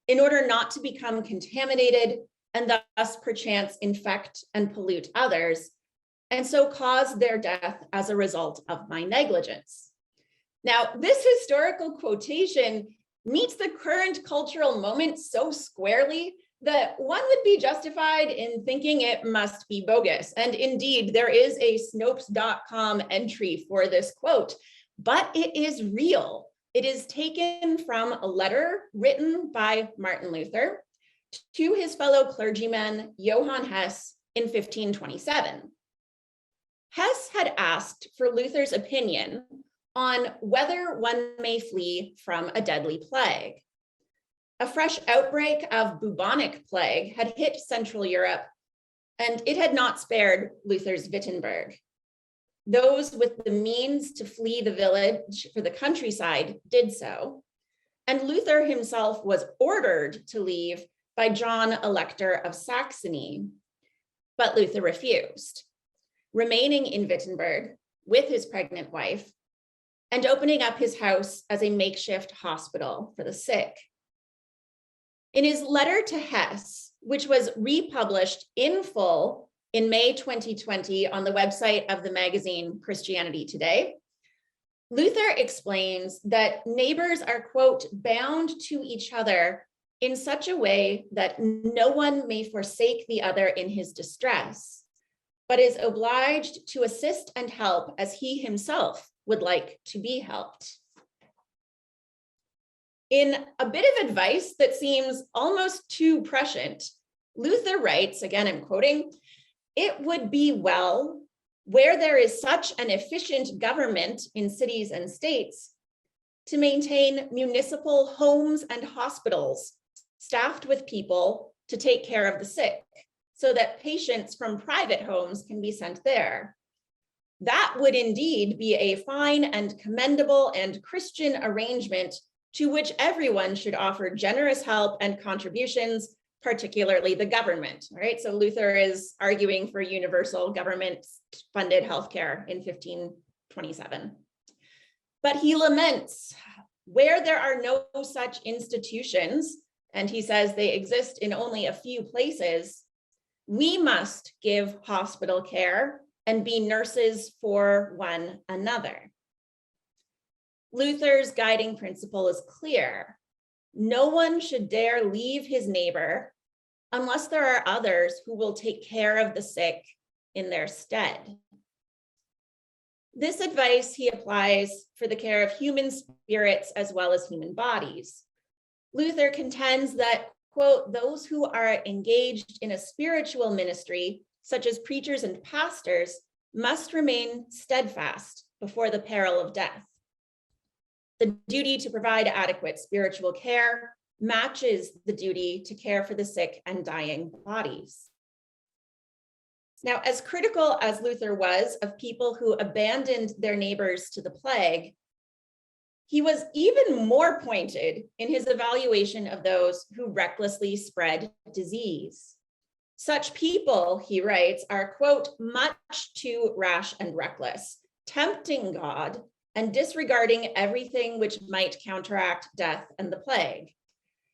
D: in order not to become contaminated and thus perchance infect and pollute others, and so cause their death as a result of my negligence. Now, this historical quotation meets the current cultural moment so squarely that one would be justified in thinking it must be bogus. And indeed, there is a Snopes.com entry for this quote, but it is real. It is taken from a letter written by Martin Luther to his fellow clergyman, Johann Hess, in 1527. Hess had asked for Luther's opinion on whether one may flee from a deadly plague. A fresh outbreak of bubonic plague had hit Central Europe, and it had not spared Luther's Wittenberg. Those with the means to flee the village for the countryside did so, and Luther himself was ordered to leave by John, Elector of Saxony, but Luther refused, remaining in Wittenberg with his pregnant wife and opening up his house as a makeshift hospital for the sick. In his letter to Hess, which was republished in full in May 2020 on the website of the magazine Christianity Today, Luther explains that neighbors are, quote, bound to each other in such a way that no one may forsake the other in his distress, but is obliged to assist and help as he himself would like to be helped. In a bit of advice that seems almost too prescient, Luther writes, again, I'm quoting, "It would be well, where there is such an efficient government in cities and states, to maintain municipal homes and hospitals staffed with people to take care of the sick, so that patients from private homes can be sent there. That would indeed be a fine and commendable and Christian arrangement to which everyone should offer generous help and contributions, particularly the government." All right, so Luther is arguing for universal government-funded healthcare in 1527. But he laments, where there are no such institutions, and he says they exist in only a few places, we must give hospital care and be nurses for one another. Luther's guiding principle is clear. No one should dare leave his neighbor unless there are others who will take care of the sick in their stead. This advice he applies for the care of human spirits as well as human bodies. Luther contends that, quote, those who are engaged in a spiritual ministry, such as preachers and pastors, must remain steadfast before the peril of death. The duty to provide adequate spiritual care matches the duty to care for the sick and dying bodies. Now, as critical as Luther was of people who abandoned their neighbors to the plague, he was even more pointed in his evaluation of those who recklessly spread disease. Such people, he writes, are, quote, much too rash and reckless, tempting God and disregarding everything which might counteract death and the plague.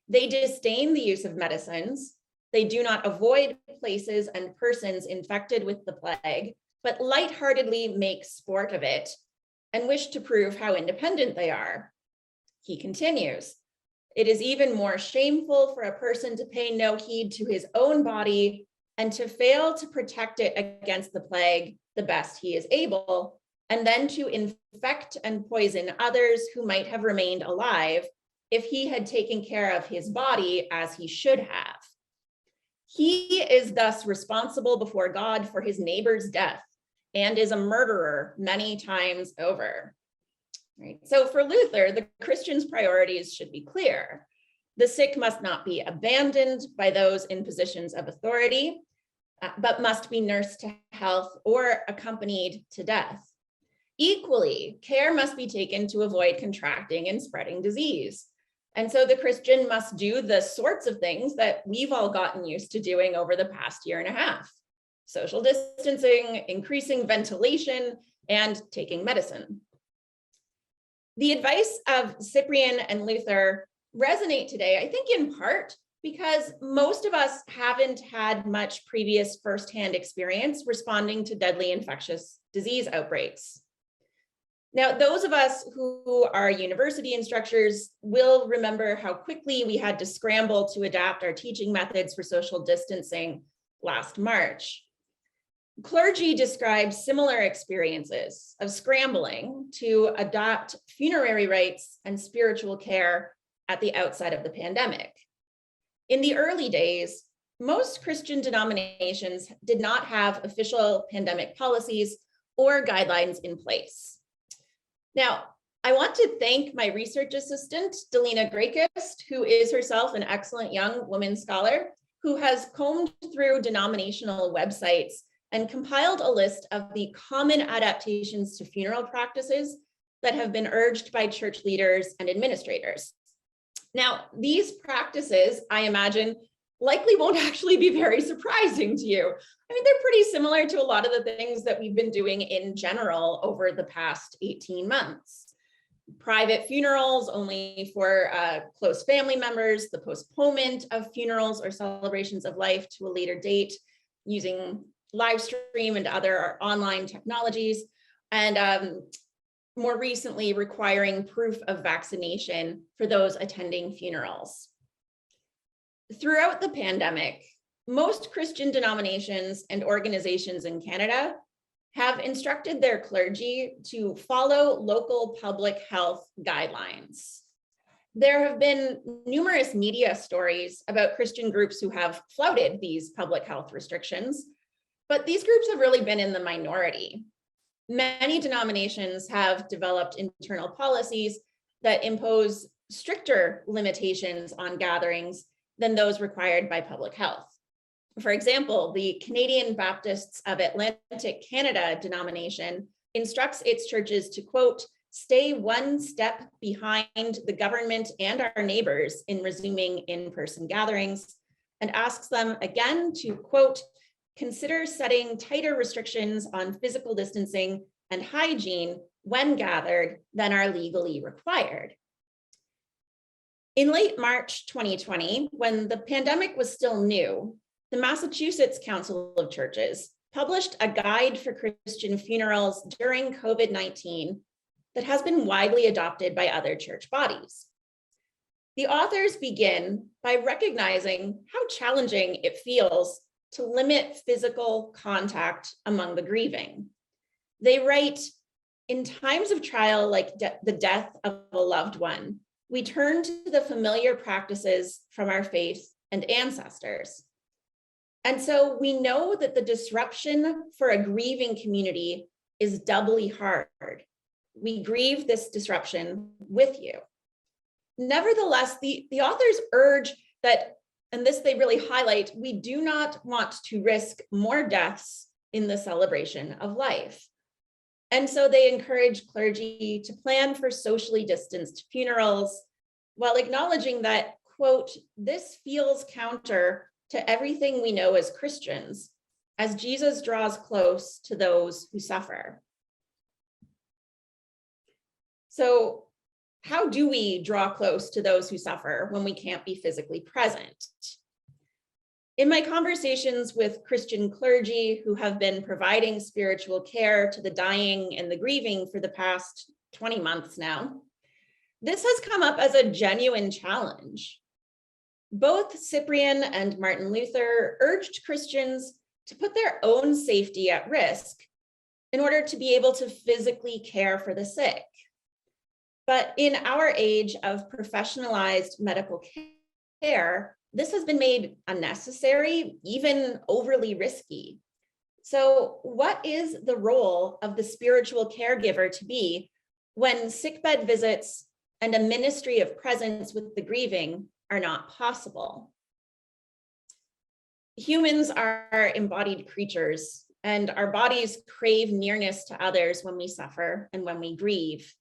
D: They disdain the use of medicines. They do not avoid places and persons infected with the plague, but lightheartedly make sport of it and wish to prove how independent they are. He continues, it is even more shameful for a person to pay no heed to his own body and to fail to protect it against the plague the best he is able, and then to infect and poison others who might have remained alive if he had taken care of his body as he should have. He is thus responsible before God for his neighbor's death and is a murderer many times over. Right? So for Luther, the Christian's priorities should be clear. The sick must not be abandoned by those in positions of authority, but must be nursed to health or accompanied to death. Equally, care must be taken to avoid contracting and spreading disease. And so the Christian must do the sorts of things that we've all gotten used to doing over the past year and a half: social distancing, increasing ventilation, and taking medicine. The advice of Cyprian and Luther resonate today, I think, in part because most of us haven't had much previous firsthand experience responding to deadly infectious disease outbreaks. Now, those of us who are university instructors will remember how quickly we had to scramble to adapt our teaching methods for social distancing last March. Clergy described similar experiences of scrambling to adopt funerary rites and spiritual care at the outset of the pandemic. In the early days, most Christian denominations did not have official pandemic policies or guidelines in place. Now, I want to thank my research assistant, Delina Greykist, who is herself an excellent young woman scholar, who has combed through denominational websites and compiled a list of the common adaptations to funeral practices that have been urged by church leaders and administrators. Now, these practices, I imagine, likely won't actually be very surprising to you. I mean, they're pretty similar to a lot of the things that we've been doing in general over the past 18 months. Private funerals only for close family members, the postponement of funerals or celebrations of life to a later date using live stream and other online technologies, and more recently requiring proof of vaccination for those attending funerals. Throughout the pandemic, most Christian denominations and organizations in Canada have instructed their clergy to follow local public health guidelines. There have been numerous media stories about Christian groups who have flouted these public health restrictions, but these groups have really been in the minority. Many denominations have developed internal policies that impose stricter limitations on gatherings than those required by public health. For example, the Canadian Baptists of Atlantic Canada denomination instructs its churches to, quote, stay one step behind the government and our neighbors in resuming in-person gatherings, and asks them again to, quote, consider setting tighter restrictions on physical distancing and hygiene when gathered than are legally required. In late March 2020, when the pandemic was still new, the Massachusetts Council of Churches published a guide for Christian funerals during COVID-19 that has been widely adopted by other church bodies. The authors begin by recognizing how challenging it feels to limit physical contact among the grieving. They write, in times of trial like the death of a loved one, we turn to the familiar practices from our faith and ancestors. And so we know that the disruption for a grieving community is doubly hard. We grieve this disruption with you. Nevertheless, the authors urge that, and this they really highlight, we do not want to risk more deaths in the celebration of life. And so they encourage clergy to plan for socially distanced funerals while acknowledging that, quote, this feels counter to everything we know as Christians, as Jesus draws close to those who suffer. So how do we draw close to those who suffer when we can't be physically present? In my conversations with Christian clergy who have been providing spiritual care to the dying and the grieving for the past 20 months now, this has come up as a genuine challenge. Both Cyprian and Martin Luther urged Christians to put their own safety at risk in order to be able to physically care for the sick. But in our age of professionalized medical care, this has been made unnecessary, even overly risky. So what is the role of the spiritual caregiver to be when sickbed visits and a ministry of presence with the grieving are not possible? Humans are embodied creatures, and our bodies crave nearness to others when we suffer and when we grieve.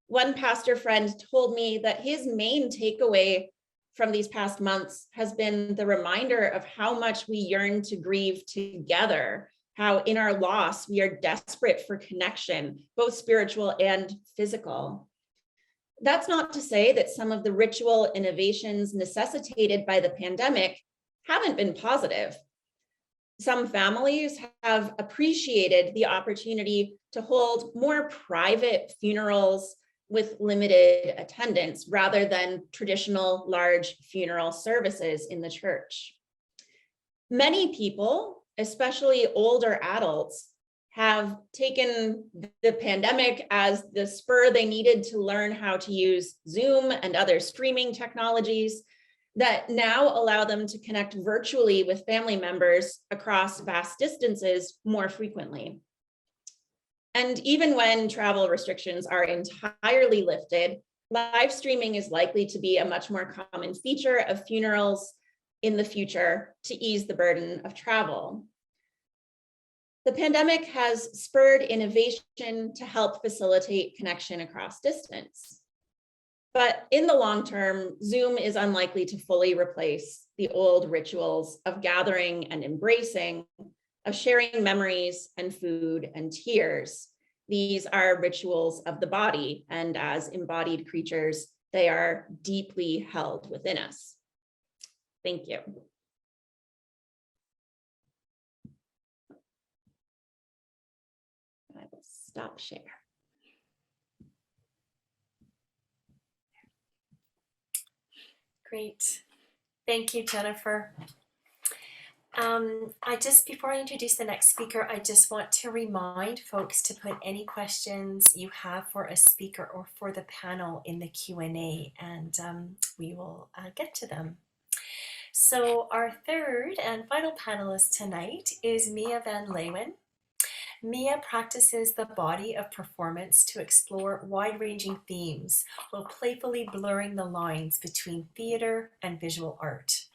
D: One pastor friend told me that his main takeaway from these past months has been the reminder of how much we yearn to grieve together, how in our loss we are desperate for connection, both spiritual and physical. That's not to say that some of the ritual innovations necessitated by the pandemic haven't been positive. Some families have appreciated the opportunity to hold more private funerals with limited attendance rather than traditional large funeral services in the church. Many people, especially older adults, have taken the pandemic as the spur they needed to learn how to use Zoom and other streaming technologies that now allow them to connect virtually with family members across vast distances more frequently. And even when travel restrictions are entirely lifted, live streaming is likely to be a much more common feature of funerals in the future to ease the burden of travel. The pandemic has spurred innovation to help facilitate connection across distance. But in the long term, Zoom is unlikely to fully replace the old rituals of gathering and embracing, of sharing memories and food and tears. These are rituals of the body, and as embodied creatures, they are deeply held within us. Thank you. I will stop share.
A: Great. Thank you, Jennifer. Before I introduce the next speaker, I just want to remind folks to put any questions you have for a speaker or for the panel in the Q&A, and we will get to them. So our third and final panelist tonight is Mia van Leeuwen. Mia practices the body of performance to explore wide-ranging themes while playfully blurring the lines between theater and visual art.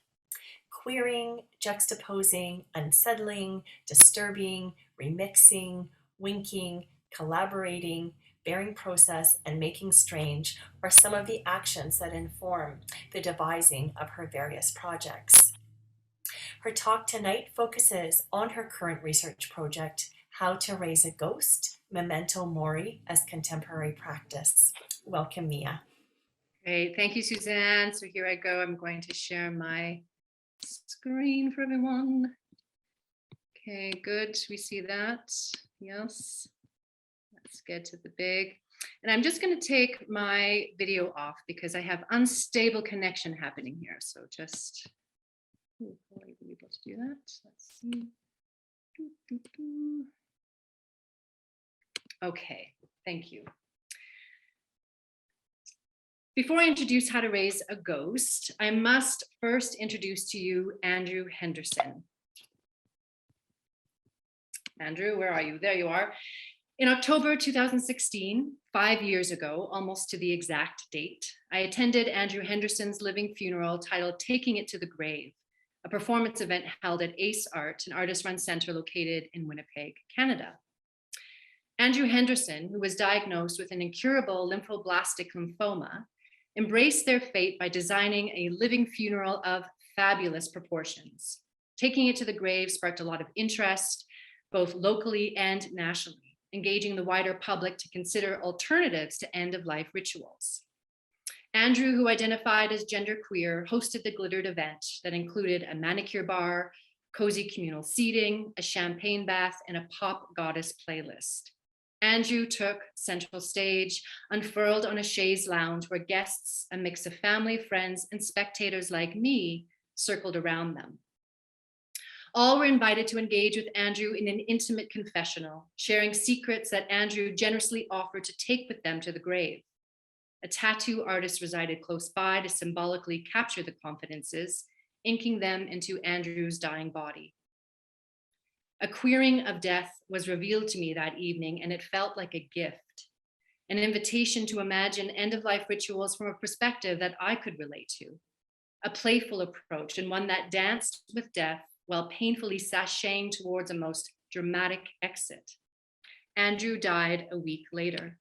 A: Queering, juxtaposing, unsettling, disturbing, remixing, winking, collaborating, bearing process, and making strange are some of the actions that inform the devising of her various projects. Her talk tonight focuses on her current research project, How to Raise a Ghost, Memento Mori as Contemporary Practice. Welcome, Mia.
B: Great, thank you, Suzanne. So here I go. I'm going to share my screen for everyone. Okay, good. We see that. Yes. Let's get to the big. And I'm just going to take my video off because I have unstable connection happening here. So just will you be able to do that? Let's see. Okay, thank you. Before I introduce How to Raise a Ghost, I must first introduce to you Andrew Henderson. Andrew, where are you? There you are. In October 2016, 5 years ago, almost to the exact date, I attended Andrew Henderson's living funeral titled Taking It to the Grave, a performance event held at ACE Art, an artist-run center located in Winnipeg, Canada. Andrew Henderson, who was diagnosed with an incurable lymphoblastic lymphoma, embraced their fate by designing a living funeral of fabulous proportions. Taking It to the Grave sparked a lot of interest, both locally and nationally, engaging the wider public to consider alternatives to end-of-life rituals. Andrew, who identified as genderqueer, hosted the glittered event that included a manicure bar, cozy communal seating, a champagne bath, and a pop goddess playlist. Andrew took central stage, unfurled on a chaise lounge where guests, a mix of family, friends, and spectators like me, circled around them. All were invited to engage with Andrew in an intimate confessional, sharing secrets that Andrew generously offered to take with them to the grave. A tattoo artist resided close by to symbolically capture the confidences, inking them into Andrew's dying body. A queering of death was revealed to me that evening, and it felt like a gift, an invitation to imagine end-of-life rituals from a perspective that I could relate to, a playful approach and one that danced with death while painfully sashaying towards a most dramatic exit. Andrew died a week later.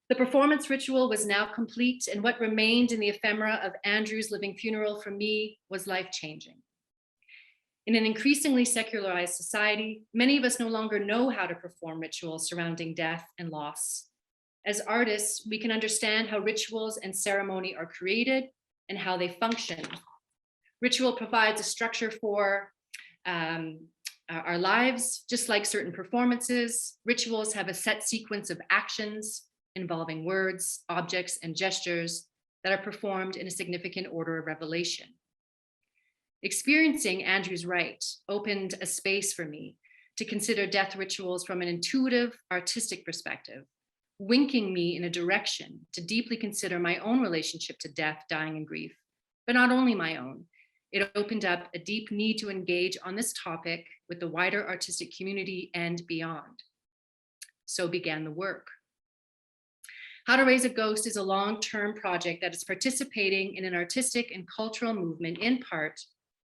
B: The performance ritual was now complete, and what remained in the ephemera of Andrew's living funeral for me was life-changing. In an increasingly secularized society, many of us no longer know how to perform rituals surrounding death and loss. As artists, we can understand how rituals and ceremony are created and how they function. Ritual provides a structure for our lives. Just like certain performances, rituals have a set sequence of actions involving words, objects, and gestures that are performed in a significant order of revelation. Experiencing Andrew's rite opened a space for me to consider death rituals from an intuitive, artistic perspective, winking me in a direction to deeply consider my own relationship to death, dying, and grief, but not only my own. It opened up a deep need to engage on this topic with the wider artistic community and beyond. So began the work. How to Raise a Ghost is a long-term project that is participating in an artistic and cultural movement, in part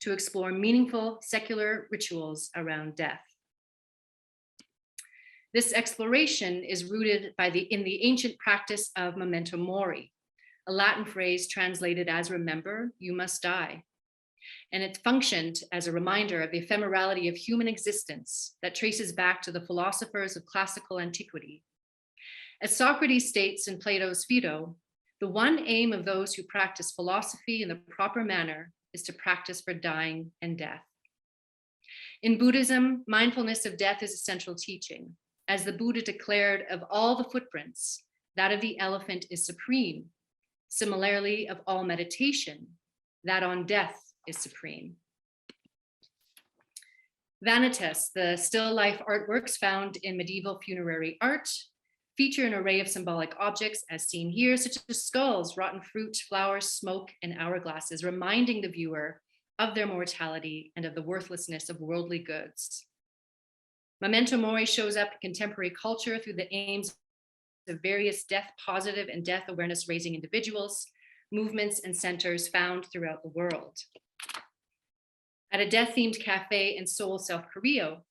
B: to explore meaningful secular rituals around death. This exploration is rooted in the ancient practice of memento mori, a Latin phrase translated as "remember, you must die." And it functioned as a reminder of the ephemerality of human existence that traces back to the philosophers of classical antiquity. As Socrates states in Plato's Phaedo, the one aim of those who practice philosophy in the proper manner is to practice for dying and death. In Buddhism, mindfulness of death is a central teaching. As the Buddha declared, of all the footprints, that of the elephant is supreme. Similarly, of all meditation, that on death is supreme. Vanitas, the still life artworks found in medieval funerary art, feature an array of symbolic objects as seen here, such as skulls, rotten fruit, flowers, smoke, and hourglasses, reminding the viewer of their mortality and of the worthlessness of worldly goods. Memento mori shows up in contemporary culture through the aims of various death positive and death awareness raising individuals, movements, and centers found throughout the world. At a death-themed cafe in Seoul, South Korea,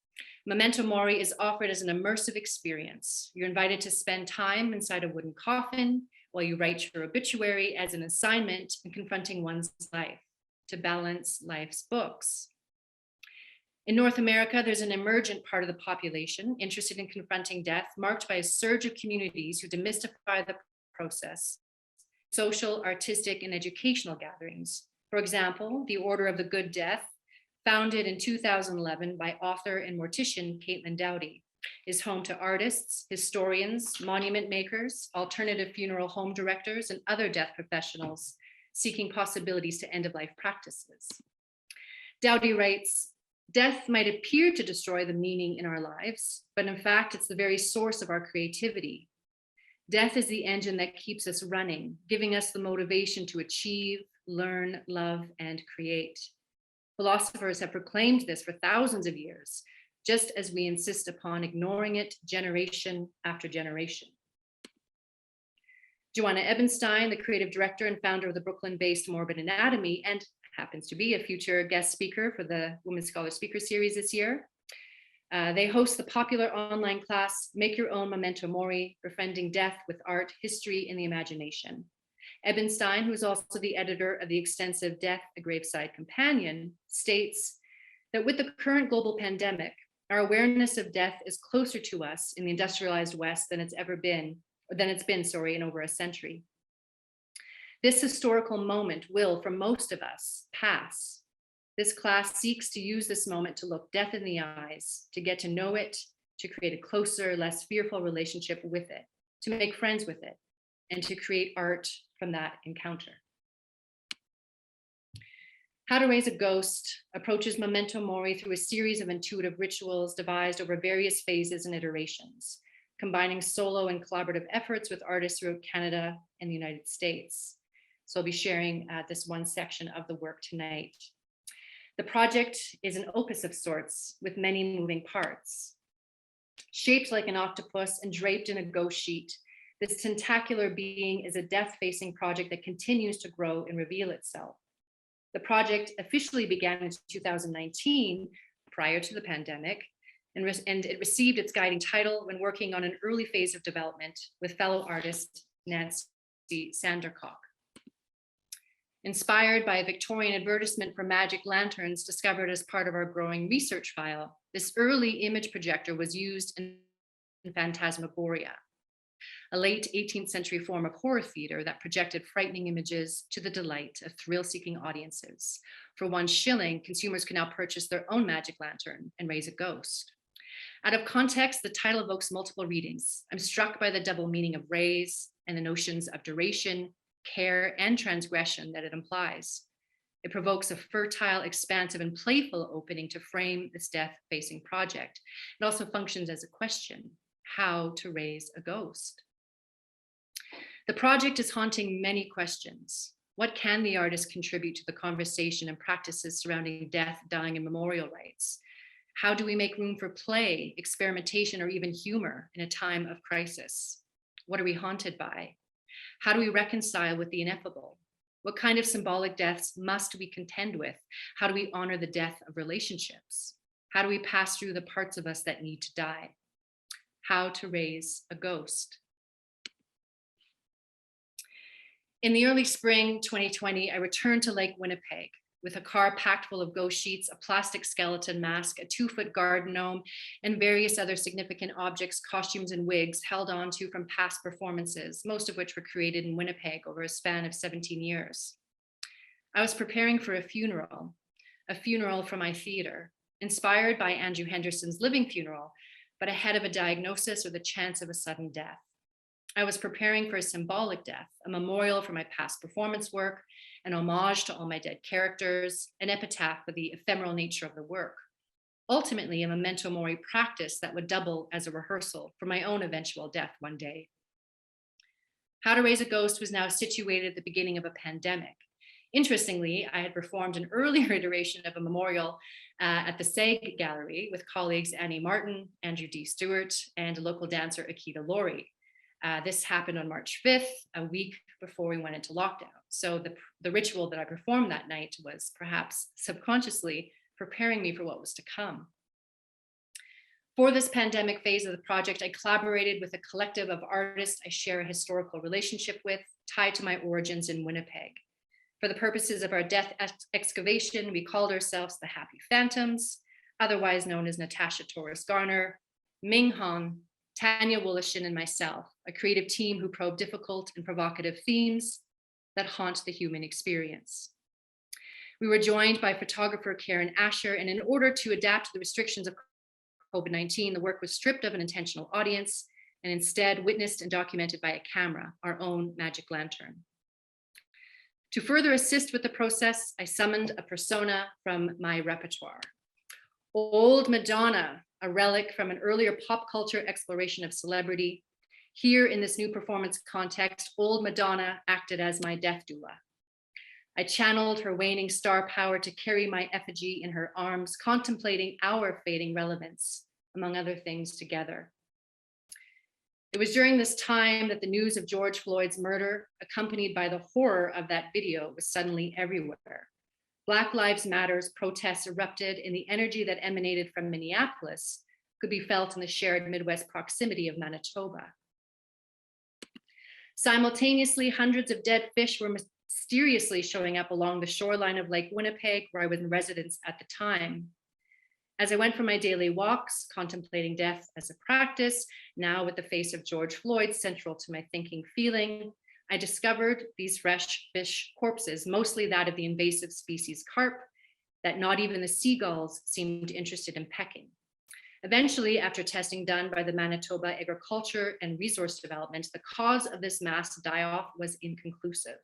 B: Memento Mori is offered as an immersive experience. You're invited to spend time inside a wooden coffin while you write your obituary as an assignment in confronting one's life, to balance life's books. In North America, there's an emergent part of the population interested in confronting death, marked by a surge of communities who demystify the process, social, artistic, and educational gatherings. For example, the Order of the Good Death, founded in 2011 by author and mortician Caitlin Dowdy, is home to artists, historians, monument makers, alternative funeral home directors, and other death professionals seeking possibilities to end-of-life practices. Dowdy writes, "Death might appear to destroy the meaning in our lives, but in fact, it's the very source of our creativity. Death is the engine that keeps us running, giving us the motivation to achieve, learn, love, and create. Philosophers have proclaimed this for thousands of years, just as we insist upon ignoring it generation after generation." Joanna Ebenstein, the creative director and founder of the Brooklyn-based Morbid Anatomy, and happens to be a future guest speaker for the Women Scholar Speaker Series this year. They host the popular online class, Make Your Own Memento Mori, Befriending Death with Art, History, and the Imagination. Ebenstein, who is also the editor of the extensive Death, a Graveside Companion, states that with the current global pandemic, our awareness of death is closer to us in the industrialized West than it's been in over a century. This historical moment will, for most of us, pass. This class seeks to use this moment to look death in the eyes, to get to know it, to create a closer, less fearful relationship with it, to make friends with it, and to create art from that encounter. How to Raise a Ghost approaches Memento Mori through a series of intuitive rituals devised over various phases and iterations, combining solo and collaborative efforts with artists throughout Canada and the United States. So I'll be sharing this one section of the work tonight. The project is an opus of sorts with many moving parts. Shaped like an octopus and draped in a ghost sheet, this tentacular being is a death-facing project that continues to grow and reveal itself. The project officially began in 2019, prior to the pandemic, and it received its guiding title when working on an early phase of development with fellow artist Nancy Sandercock. Inspired by a Victorian advertisement for magic lanterns discovered as part of our growing research file, this early image projector was used in Phantasmagoria. a late 18th century form of horror theater that projected frightening images to the delight of thrill-seeking audiences. For $1, consumers can now purchase their own magic lantern and raise a ghost. Out of context, the title evokes multiple readings. I'm struck by the double meaning of raise and the notions of duration, care, and transgression that it implies. It provokes a fertile, expansive, and playful opening to frame this death-facing project. It also functions as a question: how to raise a ghost? The project is haunting many questions. What can the artist contribute to the conversation and practices surrounding death, dying, and memorial rites? How do we make room for play, experimentation, or even humor in a time of crisis? What are we haunted by? How do we reconcile with the ineffable? What kind of symbolic deaths must we contend with? How do we honor the death of relationships? How do we pass through the parts of us that need to die? How to raise a ghost. In the early spring 2020, I returned to Lake Winnipeg with a car packed full of ghost sheets, a plastic skeleton mask, a 2-foot garden gnome, and various other significant objects, costumes, and wigs held onto from past performances, most of which were created in Winnipeg over a span of 17 years. I was preparing for a funeral for my theater, inspired by Andrew Henderson's Living Funeral, but ahead of a diagnosis or the chance of a sudden death. I was preparing for a symbolic death, a memorial for my past performance work, an homage to all my dead characters, an epitaph for the ephemeral nature of the work. Ultimately, a memento mori practice that would double as a rehearsal for my own eventual death one day. How to Raise a Ghost was now situated at the beginning of a pandemic. Interestingly, I had performed an earlier iteration of a memorial at the SAG Gallery with colleagues Annie Martin, Andrew D. Stewart, and local dancer Akita Laurie. This happened on March 5th, a week before we went into lockdown. So the ritual that I performed that night was perhaps subconsciously preparing me for what was to come. For this pandemic phase of the project, I collaborated with a collective of artists I share a historical relationship with, tied to my origins in Winnipeg. For the purposes of our death excavation, we called ourselves the Happy Phantoms, otherwise known as Natasha Torres Garner, Ming Han, Tanya Woolishin, and myself, a creative team who probe difficult and provocative themes that haunt the human experience. We were joined by photographer Karen Asher, and in order to adapt to the restrictions of COVID-19, the work was stripped of an intentional audience and instead witnessed and documented by a camera, our own magic lantern. To further assist with the process, I summoned a persona from my repertoire. Old Madonna, a relic from an earlier pop culture exploration of celebrity. Here in this new performance context, Old Madonna acted as my death doula. I channeled her waning star power to carry my effigy in her arms, contemplating our fading relevance, among other things, together. It was during this time that the news of George Floyd's murder, accompanied by the horror of that video, was suddenly everywhere. Black Lives Matter's protests erupted, and the energy that emanated from Minneapolis could be felt in the shared Midwest proximity of Manitoba. Simultaneously, hundreds of dead fish were mysteriously showing up along the shoreline of Lake Winnipeg, where I was in residence at the time. As I went for my daily walks, contemplating death as a practice, now with the face of George Floyd central to my thinking, feeling, I discovered these fresh fish corpses, mostly that of the invasive species carp, that not even the seagulls seemed interested in pecking. Eventually, after testing done by the Manitoba Agriculture and Resource Development, the cause of this mass die-off was inconclusive.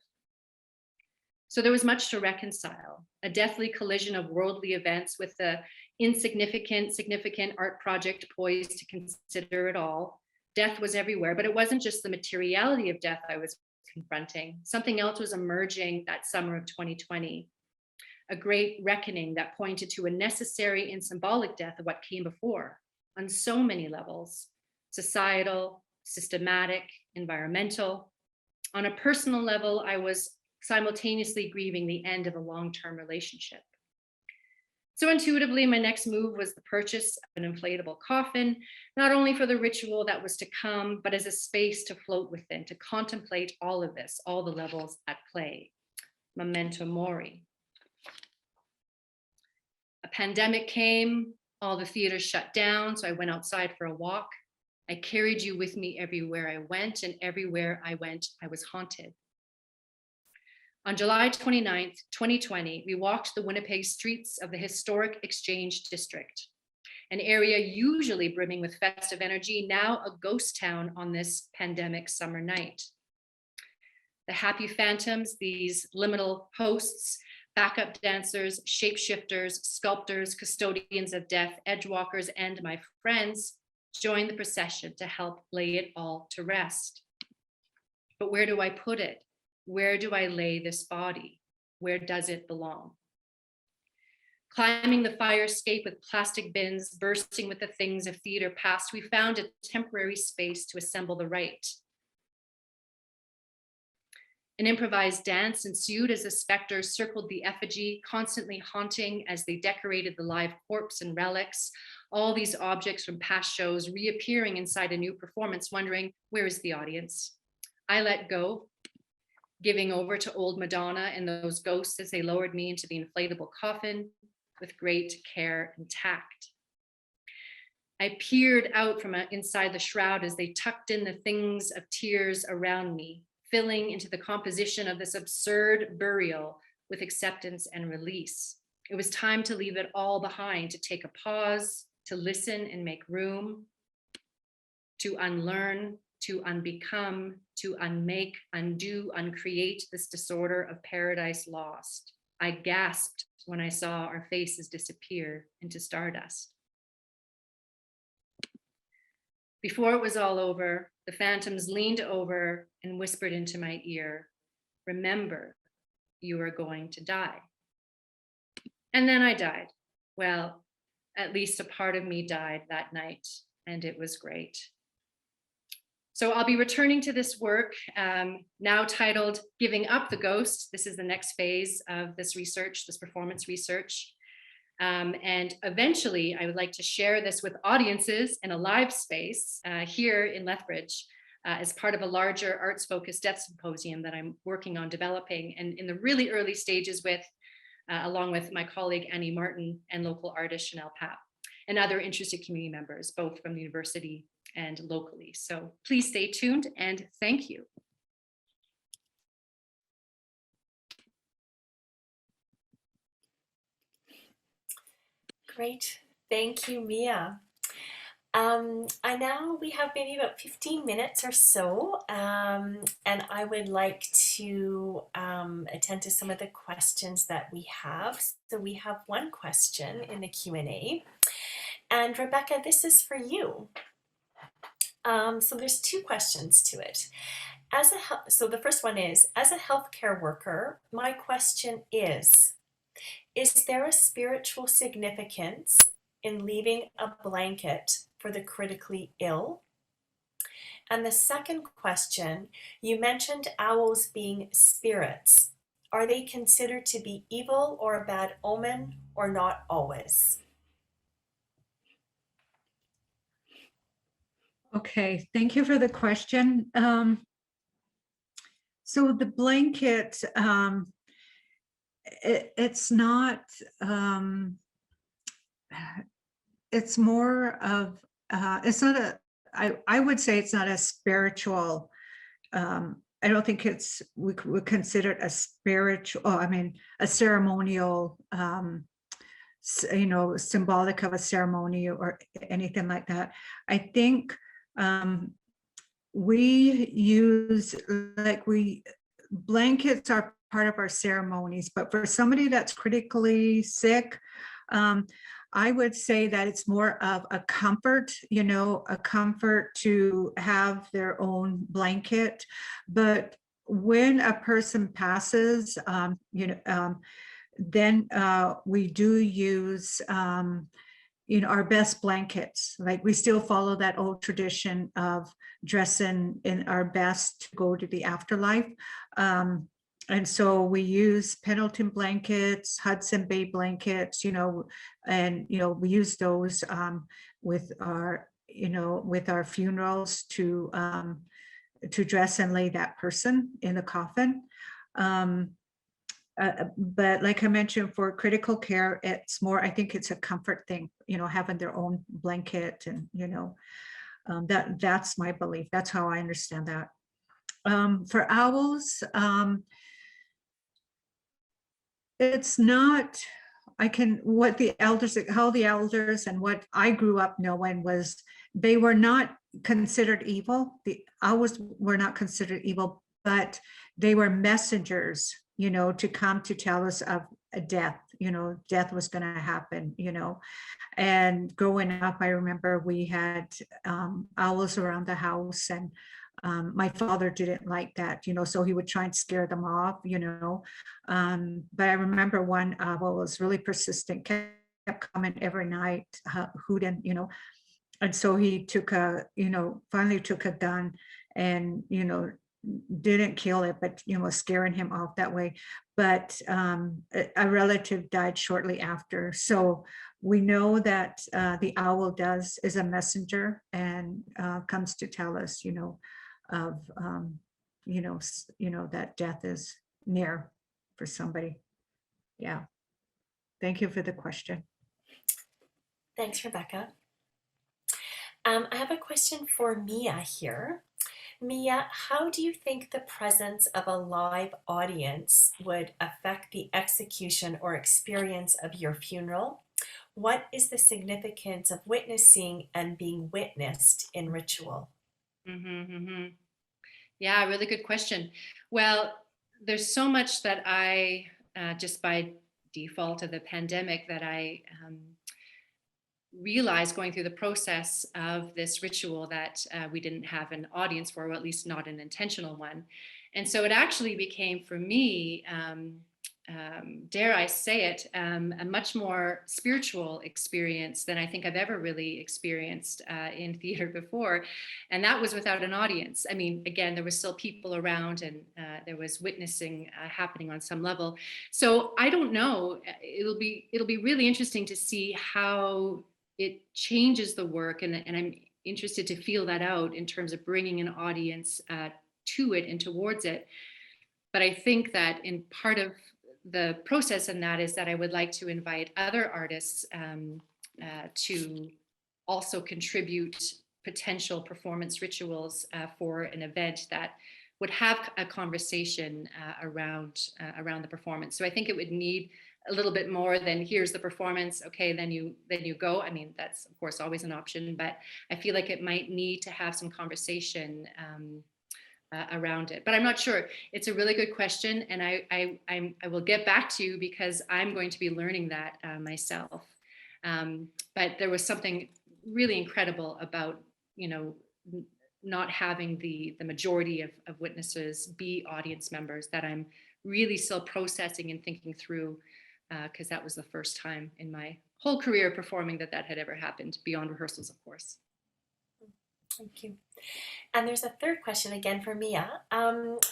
B: So there was much to reconcile, a deathly collision of worldly events with the insignificant, significant art project poised to consider it all. Death was everywhere, but it wasn't just the materiality of death I was confronting. Something else was emerging that summer of 2020, a great reckoning that pointed to a necessary and symbolic death of what came before on so many levels: societal, systematic, environmental. On a personal level, I was simultaneously grieving the end of a long-term relationship. So intuitively, my next move was the purchase of an inflatable coffin, not only for the ritual that was to come, but as a space to float within, to contemplate all of this, all the levels at play. Memento mori. A pandemic came, all the theaters shut down, so I went outside for a walk. I carried you with me everywhere I went, and everywhere I went, I was haunted. On July 29th, 2020, we walked the Winnipeg streets of the historic Exchange District, an area usually brimming with festive energy, now a ghost town on this pandemic summer night. The happy phantoms, these liminal hosts, backup dancers, shapeshifters, sculptors, custodians of death, edgewalkers, and my friends joined the procession to help lay it all to rest. But where do I put it? Where do I lay this body? Where does it belong? Climbing the fire escape with plastic bins, bursting with the things of theater past, we found a temporary space to assemble the rite. An improvised dance ensued as the specters circled the effigy, constantly haunting as they decorated the live corpse and relics, all these objects from past shows reappearing inside a new performance, wondering, where is the audience? I let go, giving over to old Madonna and those ghosts as they lowered me into the inflatable coffin with great care and tact. I peered out from inside the shroud as they tucked in the things of tears around me, filling into the composition of this absurd burial with acceptance and release. It was time to leave it all behind, to take a pause, to listen and make room, to unlearn, to unbecome, to unmake, undo, uncreate this disorder of paradise lost. I gasped when I saw our faces disappear into stardust. Before it was all over, the phantoms leaned over and whispered into my ear, remember, you are going to die. And then I died. Well, at least a part of me died that night, and it was great. So I'll be returning to this work, now titled Giving Up the Ghost. This is the next phase of this research, this performance research. And eventually I would like to share this with audiences in a live space here in Lethbridge as part of a larger arts-focused death symposium that I'm working on developing and in the really early stages with, along with my colleague Annie Martin and local artist Chanel Papp and other interested community members, both from the university and locally. So please stay tuned and thank you.
A: Great, thank you, Mia. We have maybe about 15 minutes or so, and I would like to attend to some of the questions that we have. So we have one question in the Q&A, and Rebecca, this is for you. So there's two questions to it. So the first one is, as a healthcare worker, my question is there a spiritual significance in leaving a blanket for the critically ill? And the second question, you mentioned owls being spirits. Are they considered to be evil or a bad omen, or not always?
C: Okay, thank you for the question. So the blanket, it's not, it's more of, it's not a, I would say it's not a spiritual, I don't think we would consider it a spiritual, a ceremonial, symbolic of a ceremony or anything like that. I think blankets are part of our ceremonies, but for somebody that's critically sick, I would say that it's more of a comfort, a comfort to have their own blanket. But when a person passes, then we do use our best blankets. Like, we still follow that old tradition of dressing in our best to go to the afterlife. And so we use Pendleton blankets, Hudson Bay blankets, and we use those with our funerals to dress and lay that person in the coffin. But like I mentioned, for critical care, it's more, I think it's a comfort thing, having their own blanket and, That's my belief. That's how I understand that. For owls, it's not, how the elders and what I grew up knowing was they were not considered evil. The owls were not considered evil, but they were messengers, to come to tell us of a death, death was going to happen, And growing up, I remember we had owls around the house, and my father didn't like that, so he would try and scare them off, but I remember one owl was really persistent, kept coming every night, hooting, and so he finally took a gun and, didn't kill it, but, scaring him off that way. But a relative died shortly after. So we know that the owl is a messenger and comes to tell us, of, that death is near for somebody. Yeah. Thank you for the question.
A: Thanks, Rebecca. I have a question for Mia here. Mia, how do you think the presence of a live audience would affect the execution or experience of your funeral? What is the significance of witnessing and being witnessed in ritual?
B: Yeah, really good question. Well, there's so much that I, just by default of the pandemic, that I realized going through the process of this ritual that we didn't have an audience for, or at least not an intentional one. And so it actually became for me, dare I say it, a much more spiritual experience than I think I've ever really experienced in theater before. And that was without an audience. I mean, again, there were still people around, and there was witnessing happening on some level. So I don't know, it'll be really interesting to see how it changes the work. And I'm interested to feel that out in terms of bringing an audience to it and towards it. But I think that in part of the process in that is that I would like to invite other artists to also contribute potential performance rituals for an event that would have a conversation around the performance. So I think it would need a little bit more than here's the performance, okay, then you go. I mean, that's of course always an option, but I feel like it might need to have some conversation around it. But I'm not sure. It's a really good question, and I will get back to you because I'm going to be learning that myself. But there was something really incredible about, not having the majority of witnesses be audience members that I'm really still processing and thinking through, because that was the first time in my whole career performing that had ever happened, beyond rehearsals, of course.
A: Thank you. And there's a third question again for Mia.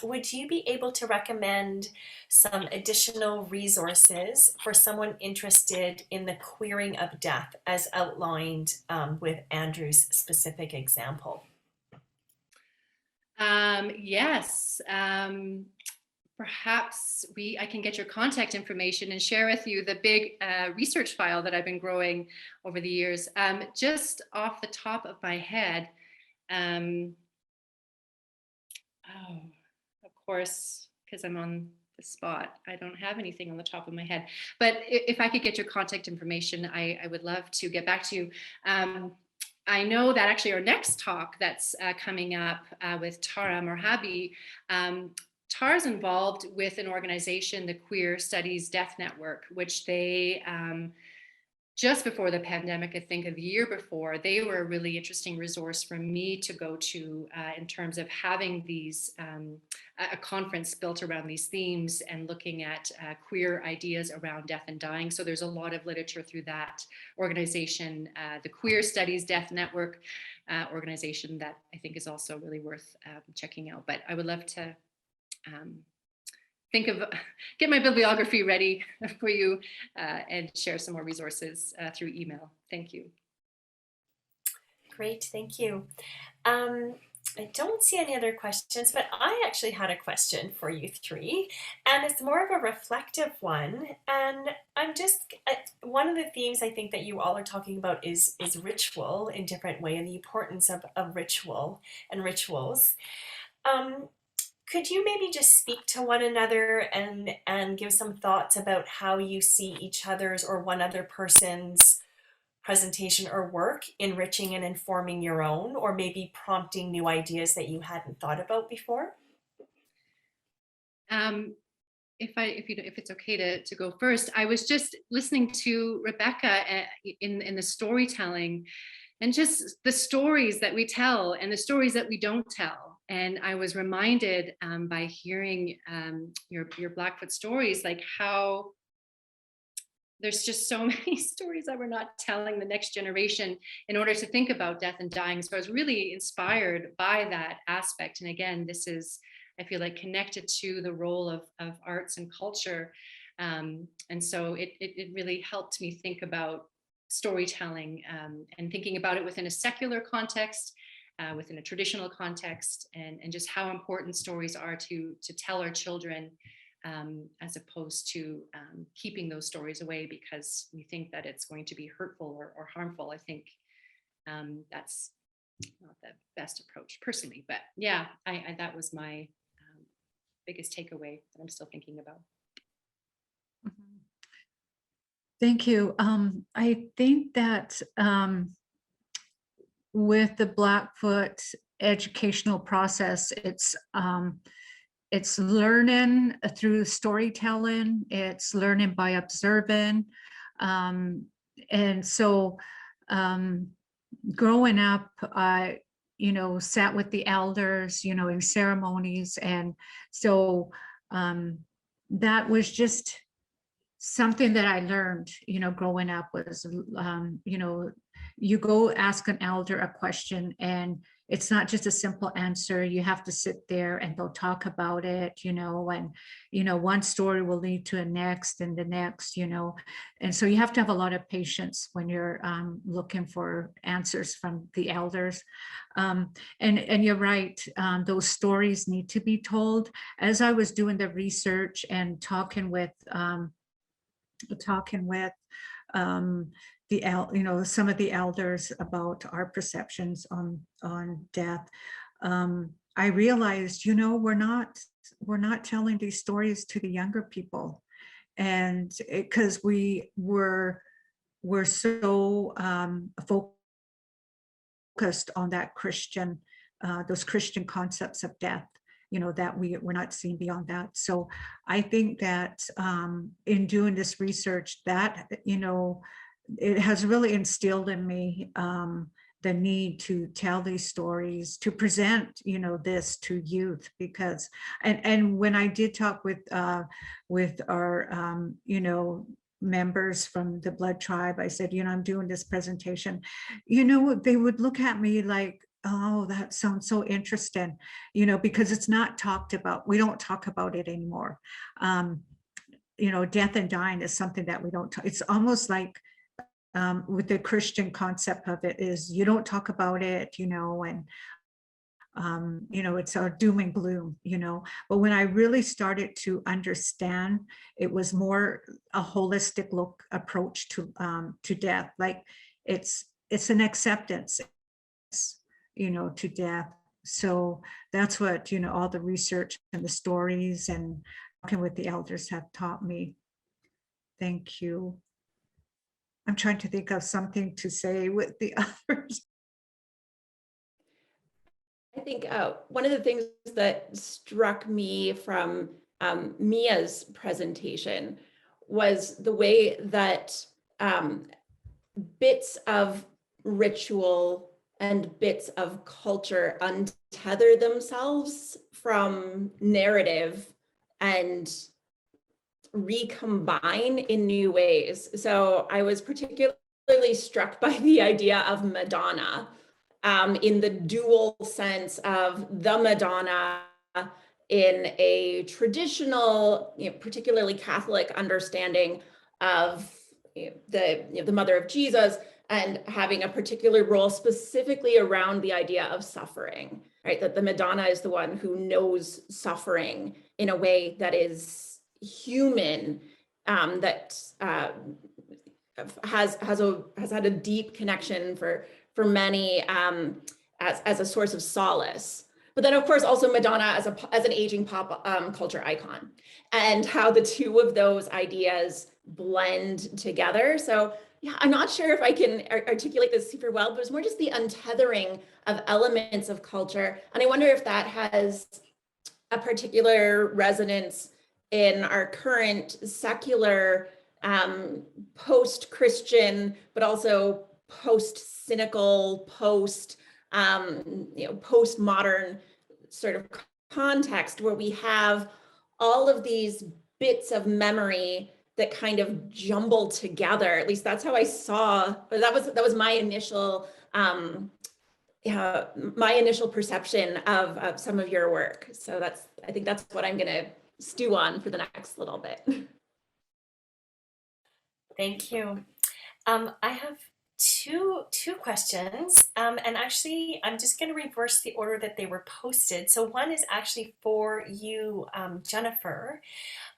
A: Would you be able to recommend some additional resources for someone interested in the queering of death as outlined with Andrew's specific example?
B: Yes. Perhaps I can get your contact information and share with you the big research file that I've been growing over the years. Just off the top of my head, of course, because I'm on the spot, I don't have anything on the top of my head. But if I could get your contact information, I would love to get back to you. I know that actually our next talk that's coming up with Tara Morhabi, Tara's involved with an organization, the Queer Studies Death Network, which they, just before the pandemic, I think a year before, they were a really interesting resource for me to go to in terms of having these, a conference built around these themes and looking at queer ideas around death and dying. So there's a lot of literature through that organization, the Queer Studies Death Network organization, that I think is also really worth checking out. But I would love to get my bibliography ready for you and share some more resources through email. Thank you.
A: Great, thank you. I don't see any other questions, but I actually had a question for you three, and it's more of a reflective one. And I'm just one of the themes I think that you all are talking about is ritual in different way and the importance of ritual and rituals. Um, could you maybe just speak to one another and give some thoughts about how you see each other's or one other person's presentation or work enriching and informing your own, or maybe prompting new ideas that you hadn't thought about before?
B: If it's okay to go first, I was just listening to Rebecca in the storytelling, and just the stories that we tell and the stories that we don't tell. And I was reminded by hearing your Blackfoot stories, like how there's just so many stories that we're not telling the next generation in order to think about death and dying. So I was really inspired by that aspect. And again, this is, I feel like, connected to the role of arts and culture. And so it really helped me think about storytelling and thinking about it within a secular context, within a traditional context, and just how important stories are to tell our children, as opposed to keeping those stories away because we think that it's going to be hurtful or harmful. I think that's not the best approach personally, but yeah, I that was my biggest takeaway that I'm still thinking about.
C: Thank you. I think that with the Blackfoot educational process, it's learning through storytelling, it's learning by observing. And so growing up, I, sat with the elders, in ceremonies. And so that was just something that I learned, growing up was, you go ask an elder a question and it's not just a simple answer. You have to sit there and they'll talk about it, and, one story will lead to a next and the next, and so you have to have a lot of patience when you're looking for answers from the elders. And you're right, those stories need to be told. As I was doing the research and talking with some of the elders about our perceptions on death, I realized, we're not telling these stories to the younger people, and because we're so focused on that Christian, those Christian concepts of death, that we're not seeing beyond that. So I think that in doing this research, that, it has really instilled in me the need to tell these stories, to present, this to youth, because, and when I did talk with our, members from the blood tribe, I said, I'm doing this presentation, they would look at me like, oh, that sounds so interesting, because it's not talked about. We don't talk about it anymore. Death and dying is something that we don't talk. It's almost like with the Christian concept of it is you don't talk about it, and it's a doom and gloom, but when I really started to understand, it was more a holistic approach to death. Like it's an acceptance, to death. So that's what, all the research and the stories and talking with the elders have taught me. Thank you. I'm trying to think of something to say with the others.
D: I think one of the things that struck me from Mia's presentation was the way that bits of ritual and bits of culture untether themselves from narrative and recombine in new ways. So I was particularly struck by the idea of Madonna, in the dual sense of the Madonna in a traditional, particularly Catholic understanding of the mother of Jesus, and having a particular role specifically around the idea of suffering. right? That the Madonna is the one who knows suffering in a way that is human, that has had a deep connection for many, as a source of solace. But then, of course, also Madonna as an aging pop culture icon, and how the two of those ideas blend together. So yeah, I'm not sure if I can articulate this super well, but it's more just the untethering of elements of culture. And I wonder if that has a particular resonance in our current secular, post-Christian, but also post-cynical, postmodern sort of context, where we have all of these bits of memory that kind of jumble together. At least that's how I saw, but that was my initial perception of some of your work. So I think that's what I'm gonna stew on for the next little bit.
A: Thank you. I have two questions, and actually I'm just going to reverse the order that they were posted. So one is actually for you, Jennifer.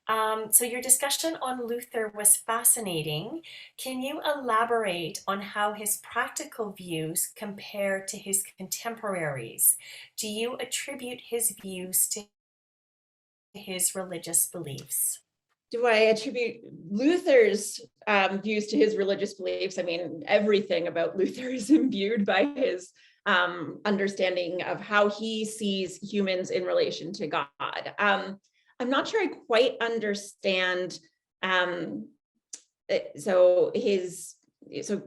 A: So your discussion on Luther was fascinating. Can you elaborate on how his practical views compare to his contemporaries? Do you attribute his views to his religious beliefs?
D: Do I attribute Luther's views to his religious beliefs? I mean, everything about Luther is imbued by his understanding of how he sees humans in relation to God. I'm not sure I quite understand. So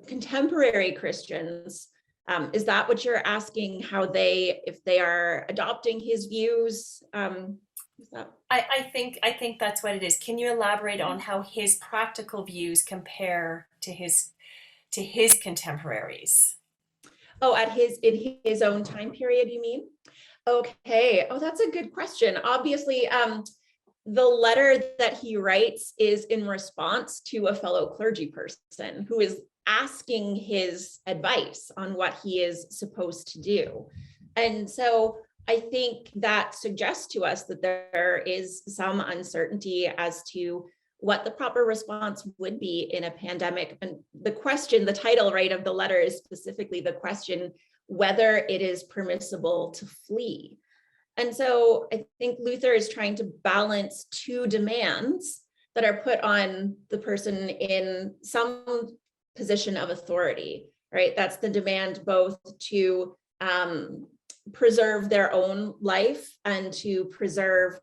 D: contemporary Christians, is that what you're asking? How if they are adopting his views?
A: I think that's what it is. Can you elaborate on how his practical views compare to his contemporaries?
D: Oh, in his own time period, you mean? Okay. Oh, that's a good question. Obviously, the letter that he writes is in response to a fellow clergy person who is asking his advice on what he is supposed to do. And so I think that suggests to us that there is some uncertainty as to what the proper response would be in a pandemic. And the title, right, of the letter is specifically the question whether it is permissible to flee. And so I think Luther is trying to balance two demands that are put on the person in some position of authority, right? That's the demand both to preserve their own life and to preserve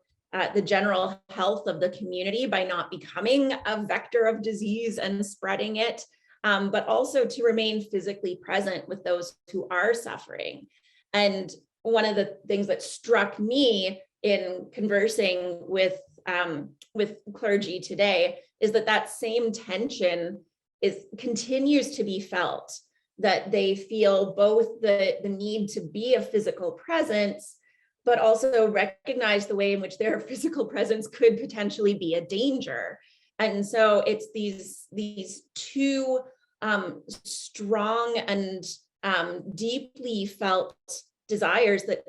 D: the general health of the community by not becoming a vector of disease and spreading it, but also to remain physically present with those who are suffering. And one of the things that struck me in conversing with clergy today is that same tension continues to be felt, that they feel both the need to be a physical presence, but also recognize the way in which their physical presence could potentially be a danger. And so it's these two strong and deeply felt desires that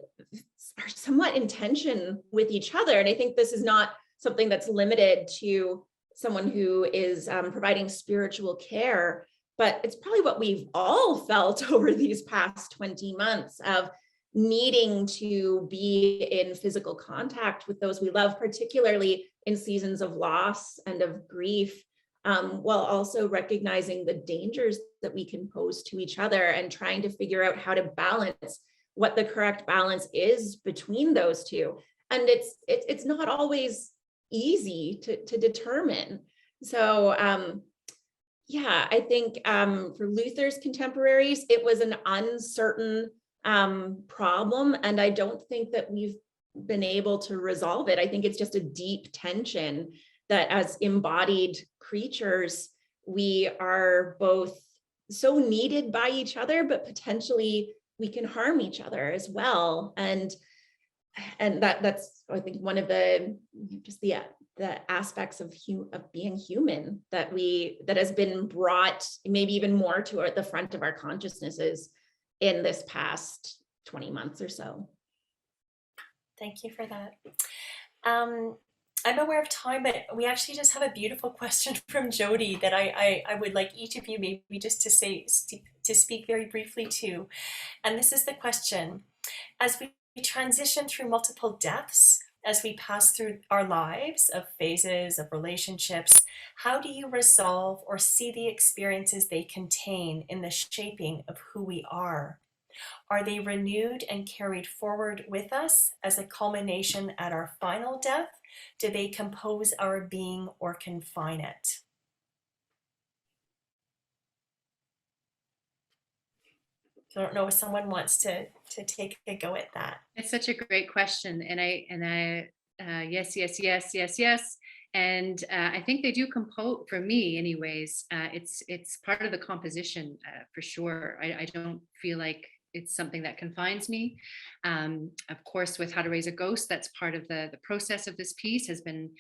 D: are somewhat in tension with each other. And I think this is not something that's limited to someone who is providing spiritual care, but it's probably what we've all felt over these past 20 months of needing to be in physical contact with those we love, particularly in seasons of loss and of grief, while also recognizing the dangers that we can pose to each other and trying to figure out how to balance what the correct balance is between those two. And it's not always easy to determine. So yeah, I think for Luther's contemporaries, it was an uncertain problem, and I don't think that we've been able to resolve it. I think it's just a deep tension that as embodied creatures, we are both so needed by each other, but potentially we can harm each other as well. And that's, I think, one of the aspects of being human that has been brought maybe even more to the front of our consciousnesses in this past 20 months or so.
A: Thank you for that. I'm aware of time, but we actually just have a beautiful question from Jody that I would like each of you maybe just to speak very briefly to. And this is the question: as we transition through multiple deaths, as we pass through our lives of phases of relationships, how do you resolve or see the experiences they contain in the shaping of who we are? Are they renewed and carried forward with us as a culmination at our final death? Do they compose our being or confine it? So I don't know if someone wants to take a go at that.
B: It's such a great question, and I yes, yes, yes, yes, yes, and I think they do compose for me, anyways. It's part of the composition for sure. I don't feel like it's something that confines me. Of course, with How to Raise a Ghost, that's part of the process of this piece has been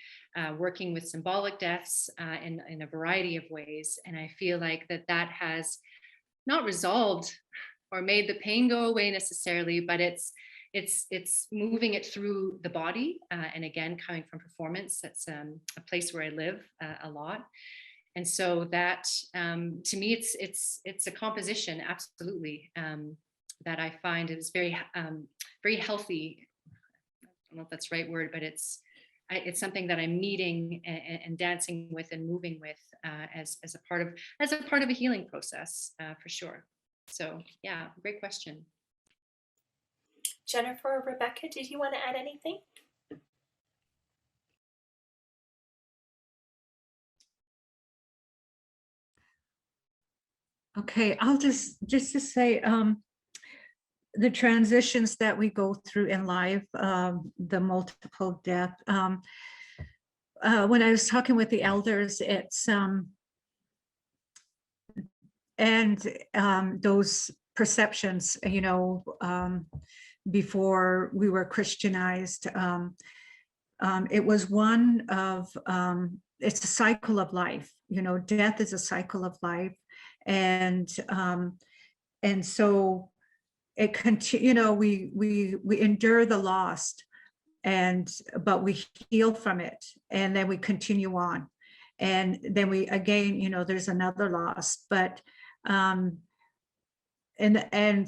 B: working with symbolic deaths in a variety of ways, and I feel like that has not resolved or made the pain go away necessarily, but it's moving it through the body. And again, coming from performance, that's a place where I live a lot. And so that to me, it's a composition, absolutely, that I find is very very healthy. I don't know if that's the right word, but it's something that I'm meeting and dancing with and moving with as a part of a healing process for sure. So yeah, great question.
A: Jennifer or Rebecca, did you want to add anything?
C: Okay, I'll just to say the transitions that we go through in life, the multiple death. When I was talking with the elders, it's those perceptions, before we were Christianized, it was one of, it's a cycle of life, death is a cycle of life. And so it we endure the loss, but we heal from it, and then we continue on, and then we again, there's another loss, but and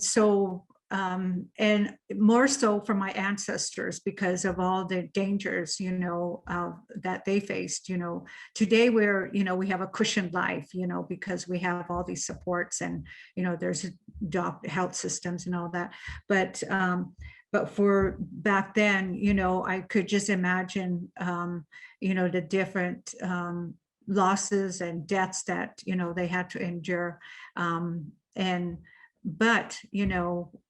C: so and more so from my ancestors because of all the dangers, that they faced. Today we have a cushioned life, because we have all these supports, and there's health systems and all that. But for back then, I could just imagine, the different losses and deaths that they had to endure, but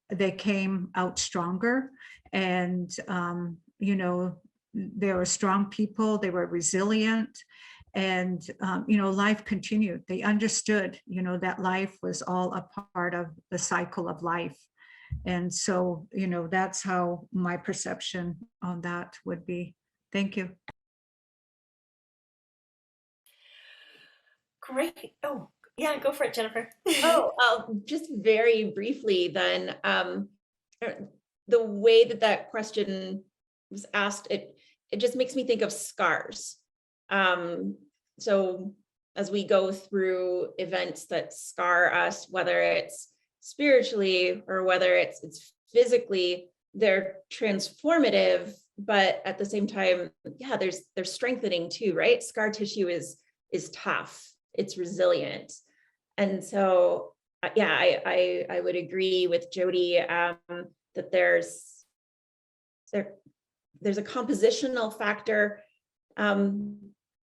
C: they came out stronger, and they were strong people, they were resilient, and life continued. They understood that life was all a part of the cycle of life. And so that's how my perception on that would be. Thank you.
A: Great. Oh, yeah, go for it, Jennifer.
D: Just very briefly then, the way that question was asked, it just makes me think of scars. So as we go through events that scar us, whether it's spiritually or whether it's physically, they're transformative, but at the same time, yeah, they're strengthening too, right? Scar tissue is tough, it's resilient. And so, yeah, I would agree with Jody that there's a compositional factor.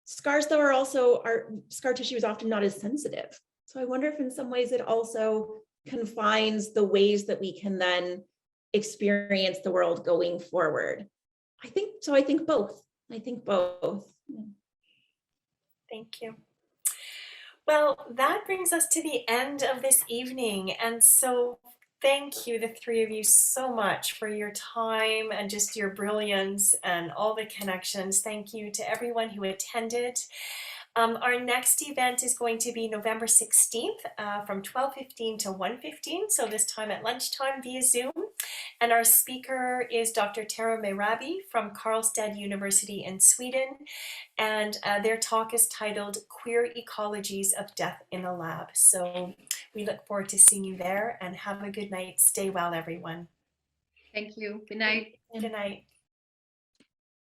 D: Scars, though, our scar tissue is often not as sensitive. So I wonder if in some ways it also confines the ways that we can then experience the world going forward. I think both. Thank
A: you. Well, that brings us to the end of this evening. And so thank you, the three of you, so much for your time and just your brilliance and all the connections. Thank you to everyone who attended. Our next event is going to be November 16th from 12:15 to 1:15. So this time at lunchtime via Zoom. And our speaker is Dr. Tara Merabi from Karlstad University in Sweden. And their talk is titled Queer Ecologies of Death in the Lab. So we look forward to seeing you there, and have a good night. Stay well, everyone.
B: Thank you. Good night.
A: Good night.